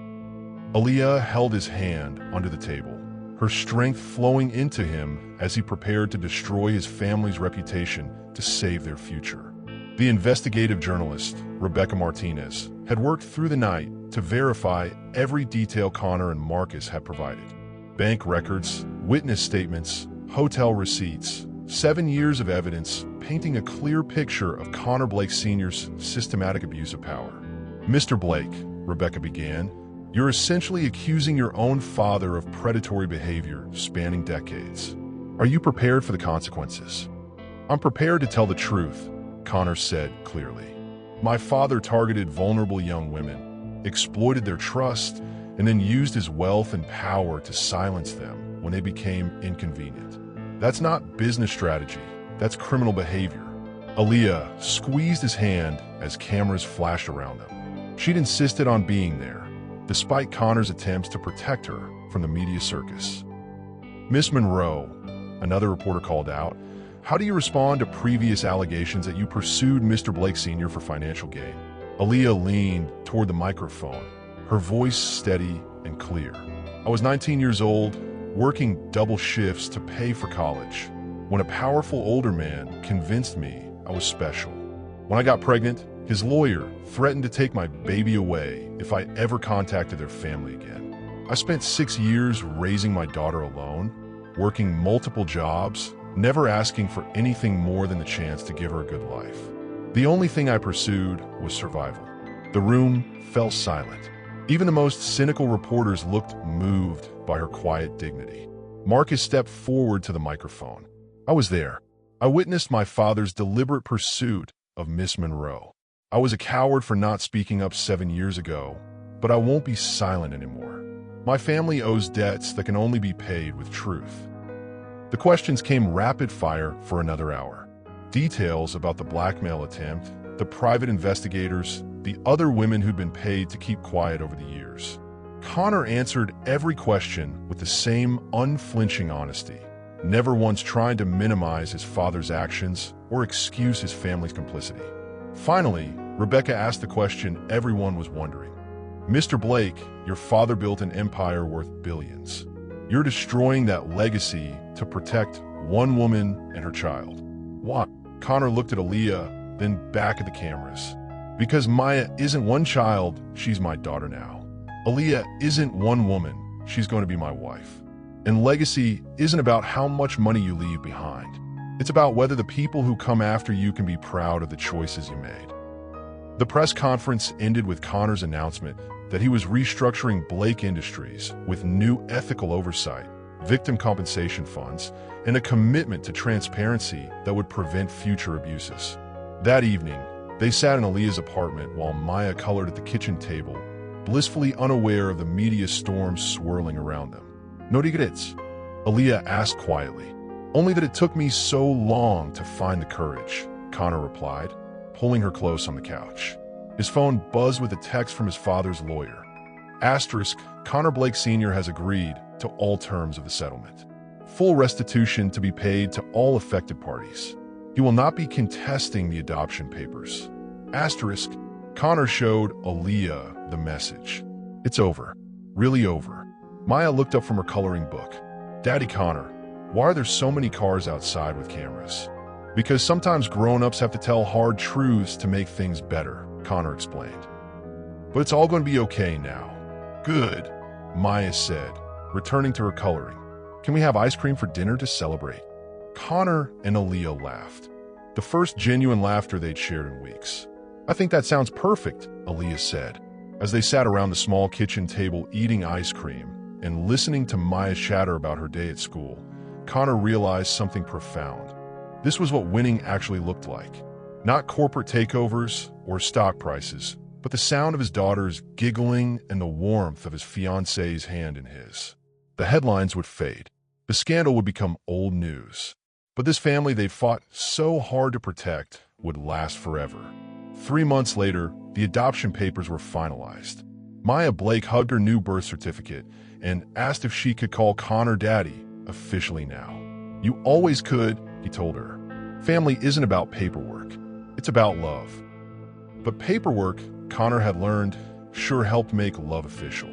Aaliyah held his hand under the table, her strength flowing into him as he prepared to destroy his family's reputation to save their future. The investigative journalist, Rebecca Martinez, had worked through the night to verify every detail Connor and Marcus had provided. Bank records, witness statements, hotel receipts, 7 years of evidence painting a clear picture of Connor Blake Sr.'s systematic abuse of power. "Mr. Blake," Rebecca began, "you're essentially accusing your own father of predatory behavior spanning decades. Are you prepared for the consequences?" "I'm prepared to tell the truth," Connor said clearly. "My father targeted vulnerable young women, exploited their trust, and then used his wealth and power to silence them when they became inconvenient. That's not business strategy, that's criminal behavior." Aaliyah squeezed his hand as cameras flashed around them. She'd insisted on being there, despite Connor's attempts to protect her from the media circus. "Miss Monroe," another reporter called out, "how do you respond to previous allegations that you pursued Mr. Blake Sr. for financial gain?" Aaliyah leaned toward the microphone, her voice steady and clear. "I was 19 years old, working double shifts to pay for college, when a powerful older man convinced me I was special. When I got pregnant, his lawyer threatened to take my baby away if I ever contacted their family again. I spent 6 years raising my daughter alone, working multiple jobs, never asking for anything more than the chance to give her a good life. The only thing I pursued was survival." The room fell silent. Even the most cynical reporters looked moved by her quiet dignity. Marcus stepped forward to the microphone. "I was there. I witnessed my father's deliberate pursuit of Miss Monroe. I was a coward for not speaking up 7 years ago, but I won't be silent anymore. My family owes debts that can only be paid with truth." The questions came rapid fire for another hour. Details about the blackmail attempt, the private investigators, the other women who'd been paid to keep quiet over the years. Connor answered every question with the same unflinching honesty, never once trying to minimize his father's actions or excuse his family's complicity. Finally, Rebecca asked the question everyone was wondering. "Mr. Blake, your father built an empire worth billions. You're destroying that legacy to protect one woman and her child. Why?" Connor looked at Aaliyah, then back at the cameras. "Because Maya isn't one child, she's my daughter now. Aaliyah isn't one woman, she's going to be my wife. And legacy isn't about how much money you leave behind. It's about whether the people who come after you can be proud of the choices you made." The press conference ended with Connor's announcement that he was restructuring Blake Industries with new ethical oversight, victim compensation funds, and a commitment to transparency that would prevent future abuses. That evening, they sat in Aaliyah's apartment while Maya colored at the kitchen table, blissfully unaware of the media storm swirling around them. "No regrets?" Aaliyah asked quietly. "Only that it took me so long to find the courage," Connor replied, pulling her close on the couch. His phone buzzed with a text from his father's lawyer. Asterisk, Connor Blake Sr. has agreed to all terms of the settlement. Full restitution to be paid to all affected parties. He will not be contesting the adoption papers. Asterisk, Connor showed Aaliyah the message. "It's over. Really over." Maya looked up from her coloring book. "Daddy Connor, why are there so many cars outside with cameras?" "Because sometimes grown-ups have to tell hard truths to make things better," Connor explained. "But it's all going to be okay now." "Good," Maya said, returning to her coloring. "Can we have ice cream for dinner to celebrate?" Connor and Aaliyah laughed. The first genuine laughter they'd shared in weeks. "I think that sounds perfect," Aaliyah said, as they sat around the small kitchen table eating ice cream and listening to Maya chatter about her day at school. Connor realized something profound. This was what winning actually looked like. Not corporate takeovers or stock prices, but the sound of his daughters giggling and the warmth of his fiancée's hand in his. The headlines would fade. The scandal would become old news. But this family they fought so hard to protect would last forever. 3 months later, the adoption papers were finalized. Maya Blake hugged her new birth certificate and asked if she could call Connor daddy officially now. "You always could," he told her. "Family isn't about paperwork. It's about love." But paperwork, Connor had learned, sure helped make love official.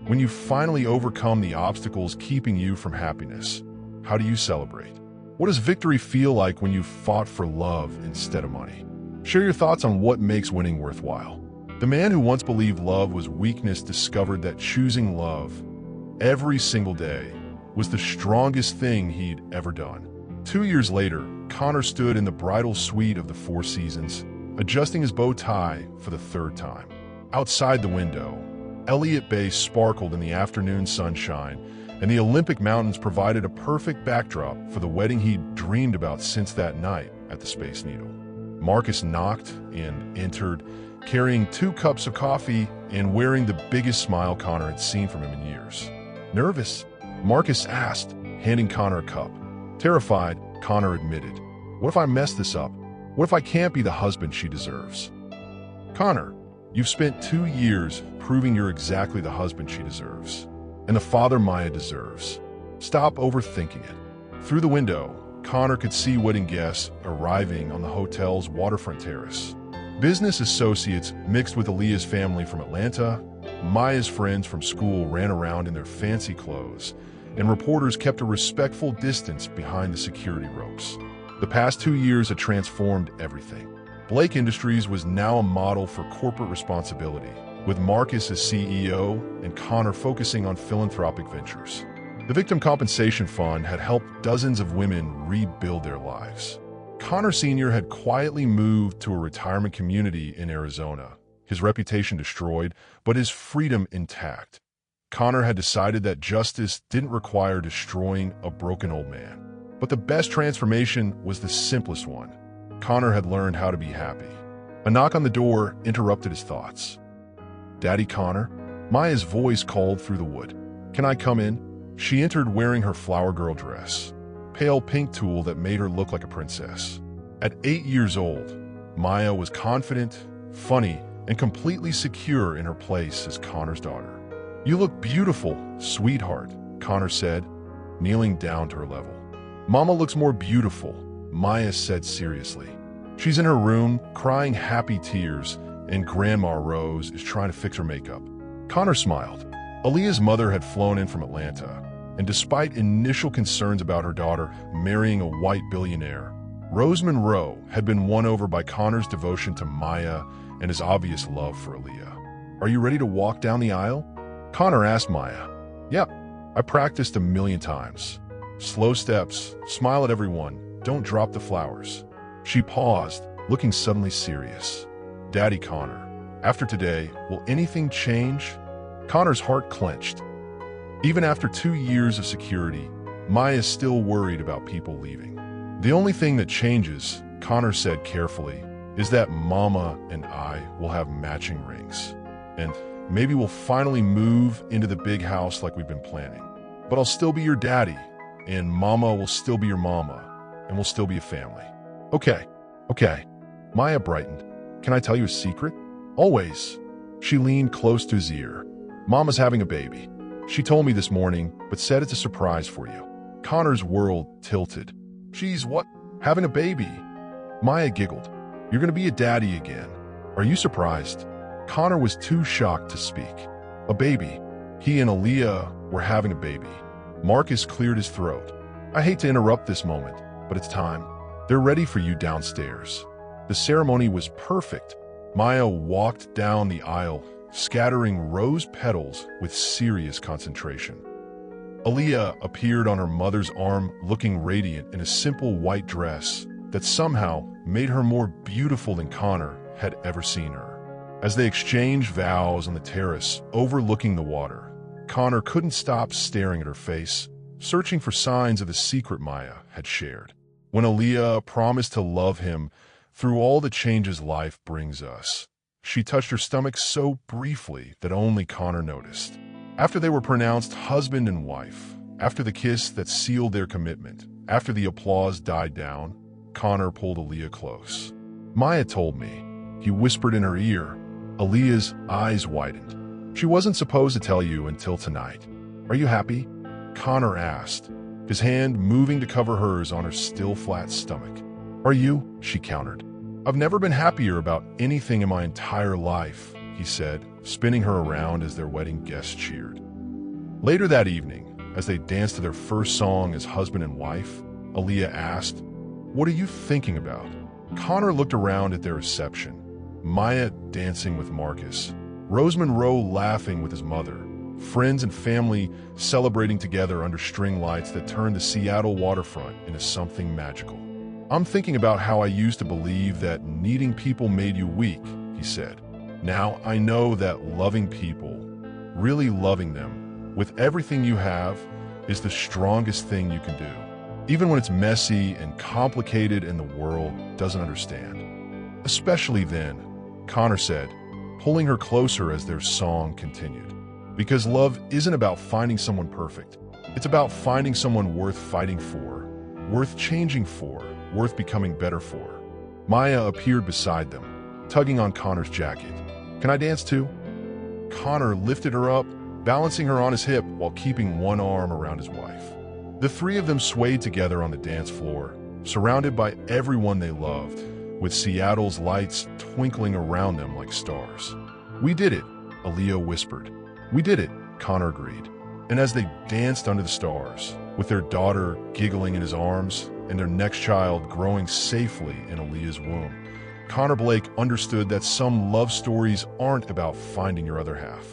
When you finally overcome the obstacles keeping you from happiness, how do you celebrate? What does victory feel like when you fought for love instead of money? Share your thoughts on what makes winning worthwhile. The man who once believed love was weakness discovered that choosing love every single day was the strongest thing he'd ever done. 2 years later, Connor stood in the bridal suite of the Four Seasons, adjusting his bow tie for the 3rd time. Outside the window, Elliott Bay sparkled in the afternoon sunshine, and the Olympic Mountains provided a perfect backdrop for the wedding he'd dreamed about since that night at the Space Needle. Marcus knocked and entered, carrying 2 cups of coffee and wearing the biggest smile Connor had seen from him in years. "Nervous?" Marcus asked, handing Connor a cup. Terrified, Connor admitted, "What if I mess this up? What if I can't be the husband she deserves?" "Connor, you've spent 2 years proving you're exactly the husband she deserves, and the father Maya deserves. Stop overthinking it." Through the window, Connor could see wedding guests arriving on the hotel's waterfront terrace. Business associates mixed with Aaliyah's family from Atlanta, Maya's friends from school ran around in their fancy clothes, and reporters kept a respectful distance behind the security ropes. The past 2 years had transformed everything. Blake Industries was now a model for corporate responsibility, with Marcus as CEO and Connor focusing on philanthropic ventures. The Victim Compensation Fund had helped dozens of women rebuild their lives. Connor Sr. had quietly moved to a retirement community in Arizona, his reputation destroyed, but his freedom intact. Connor had decided that justice didn't require destroying a broken old man. But the best transformation was the simplest one. Connor had learned how to be happy. A knock on the door interrupted his thoughts. "Daddy Connor?" Maya's voice called through the wood. "Can I come in?" She entered wearing her flower girl dress, pale pink tulle that made her look like a princess. At 8 years old, Maya was confident, funny, and completely secure in her place as Connor's daughter. "You look beautiful, sweetheart," Connor said, kneeling down to her level. "Mama looks more beautiful," Maya said seriously. "She's in her room, crying happy tears, and Grandma Rose is trying to fix her makeup." Connor smiled. Aaliyah's mother had flown in from Atlanta, and despite initial concerns about her daughter marrying a white billionaire, Rose Monroe had been won over by Connor's devotion to Maya and his obvious love for Aaliyah. "Are you ready to walk down the aisle?" Connor asked Maya. "Yep, I practiced 1,000,000 times. Slow steps, smile at everyone, don't drop the flowers." She paused, looking suddenly serious. "Daddy Connor, after today, will anything change?" Connor's heart clenched. Even after 2 years of security, Maya is still worried about people leaving. "The only thing that changes," Connor said carefully, "is that Mama and I will have matching rings. And maybe we'll finally move into the big house like we've been planning. But I'll still be your daddy, and Mama will still be your mama, and we'll still be a family." Okay. Maya brightened. "Can I tell you a secret?" "Always." She leaned close to his ear. "Mama's having a baby. She told me this morning, but said it's a surprise for you." Connor's world tilted. "She's what? Having a baby?" Maya giggled. "You're gonna be a daddy again. Are you surprised?" Connor was too shocked to speak. "A baby." He and Aaliyah were having a baby. Marcus cleared his throat. "I hate to interrupt this moment, but it's time. They're ready for you downstairs." The ceremony was perfect. Maya walked down the aisle, scattering rose petals with serious concentration. Aaliyah appeared on her mother's arm, looking radiant in a simple white dress that somehow made her more beautiful than Connor had ever seen her. As they exchanged vows on the terrace overlooking the water, Connor couldn't stop staring at her face, searching for signs of the secret Maya had shared. When Aaliyah promised to love him through all the changes life brings us, she touched her stomach so briefly that only Connor noticed. After they were pronounced husband and wife, After the kiss that sealed their commitment, after the applause died down, Connor pulled Aaliyah close. Maya told me, he whispered in her ear. Aaliyah's eyes widened. She wasn't supposed to tell you until tonight. Are you happy? Connor asked, his hand moving to cover hers on her still flat stomach. Are you? She countered. I've never been happier about anything in my entire life, he said, spinning her around as their wedding guests cheered. Later that evening, as they danced to their first song as husband and wife, Aaliyah asked, "What are you thinking about?" Connor looked around at their reception. Maya dancing with Marcus, Rose Monroe laughing with his mother, friends and family celebrating together under string lights that turned the Seattle waterfront into something magical. I'm thinking about how I used to believe that needing people made you weak, he said. Now I know that loving people, really loving them, with everything you have, is the strongest thing you can do, even when it's messy and complicated and the world doesn't understand. Especially then, Connor said, pulling her closer as their song continued. Because love isn't about finding someone perfect. It's about finding someone worth fighting for, worth changing for, worth becoming better for. Maya appeared beside them, tugging on Connor's jacket. Can I dance too? Connor lifted her up, balancing her on his hip while keeping one arm around his wife. The three of them swayed together on the dance floor, surrounded by everyone they loved, with Seattle's lights twinkling around them like stars. We did it, Aaliyah whispered. We did it, Connor agreed. And as they danced under the stars, with their daughter giggling in his arms and their next child growing safely in Aaliyah's womb, Connor Blake understood that some love stories aren't about finding your other half.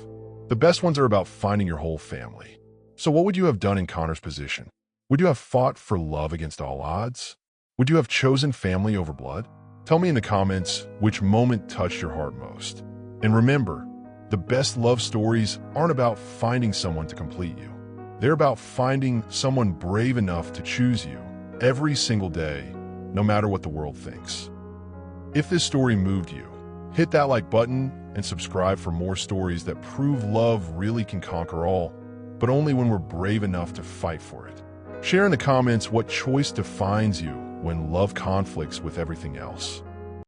The best ones are about finding your whole family. So what would you have done in Connor's position? Would you have fought for love against all odds? Would you have chosen family over blood? Tell me in the comments which moment touched your heart most. And remember, the best love stories aren't about finding someone to complete you. They're about finding someone brave enough to choose you every single day, no matter what the world thinks. If this story moved you, hit that like button and subscribe for more stories that prove love really can conquer all, but only when we're brave enough to fight for it. Share in the comments what choice defines you when love conflicts with everything else.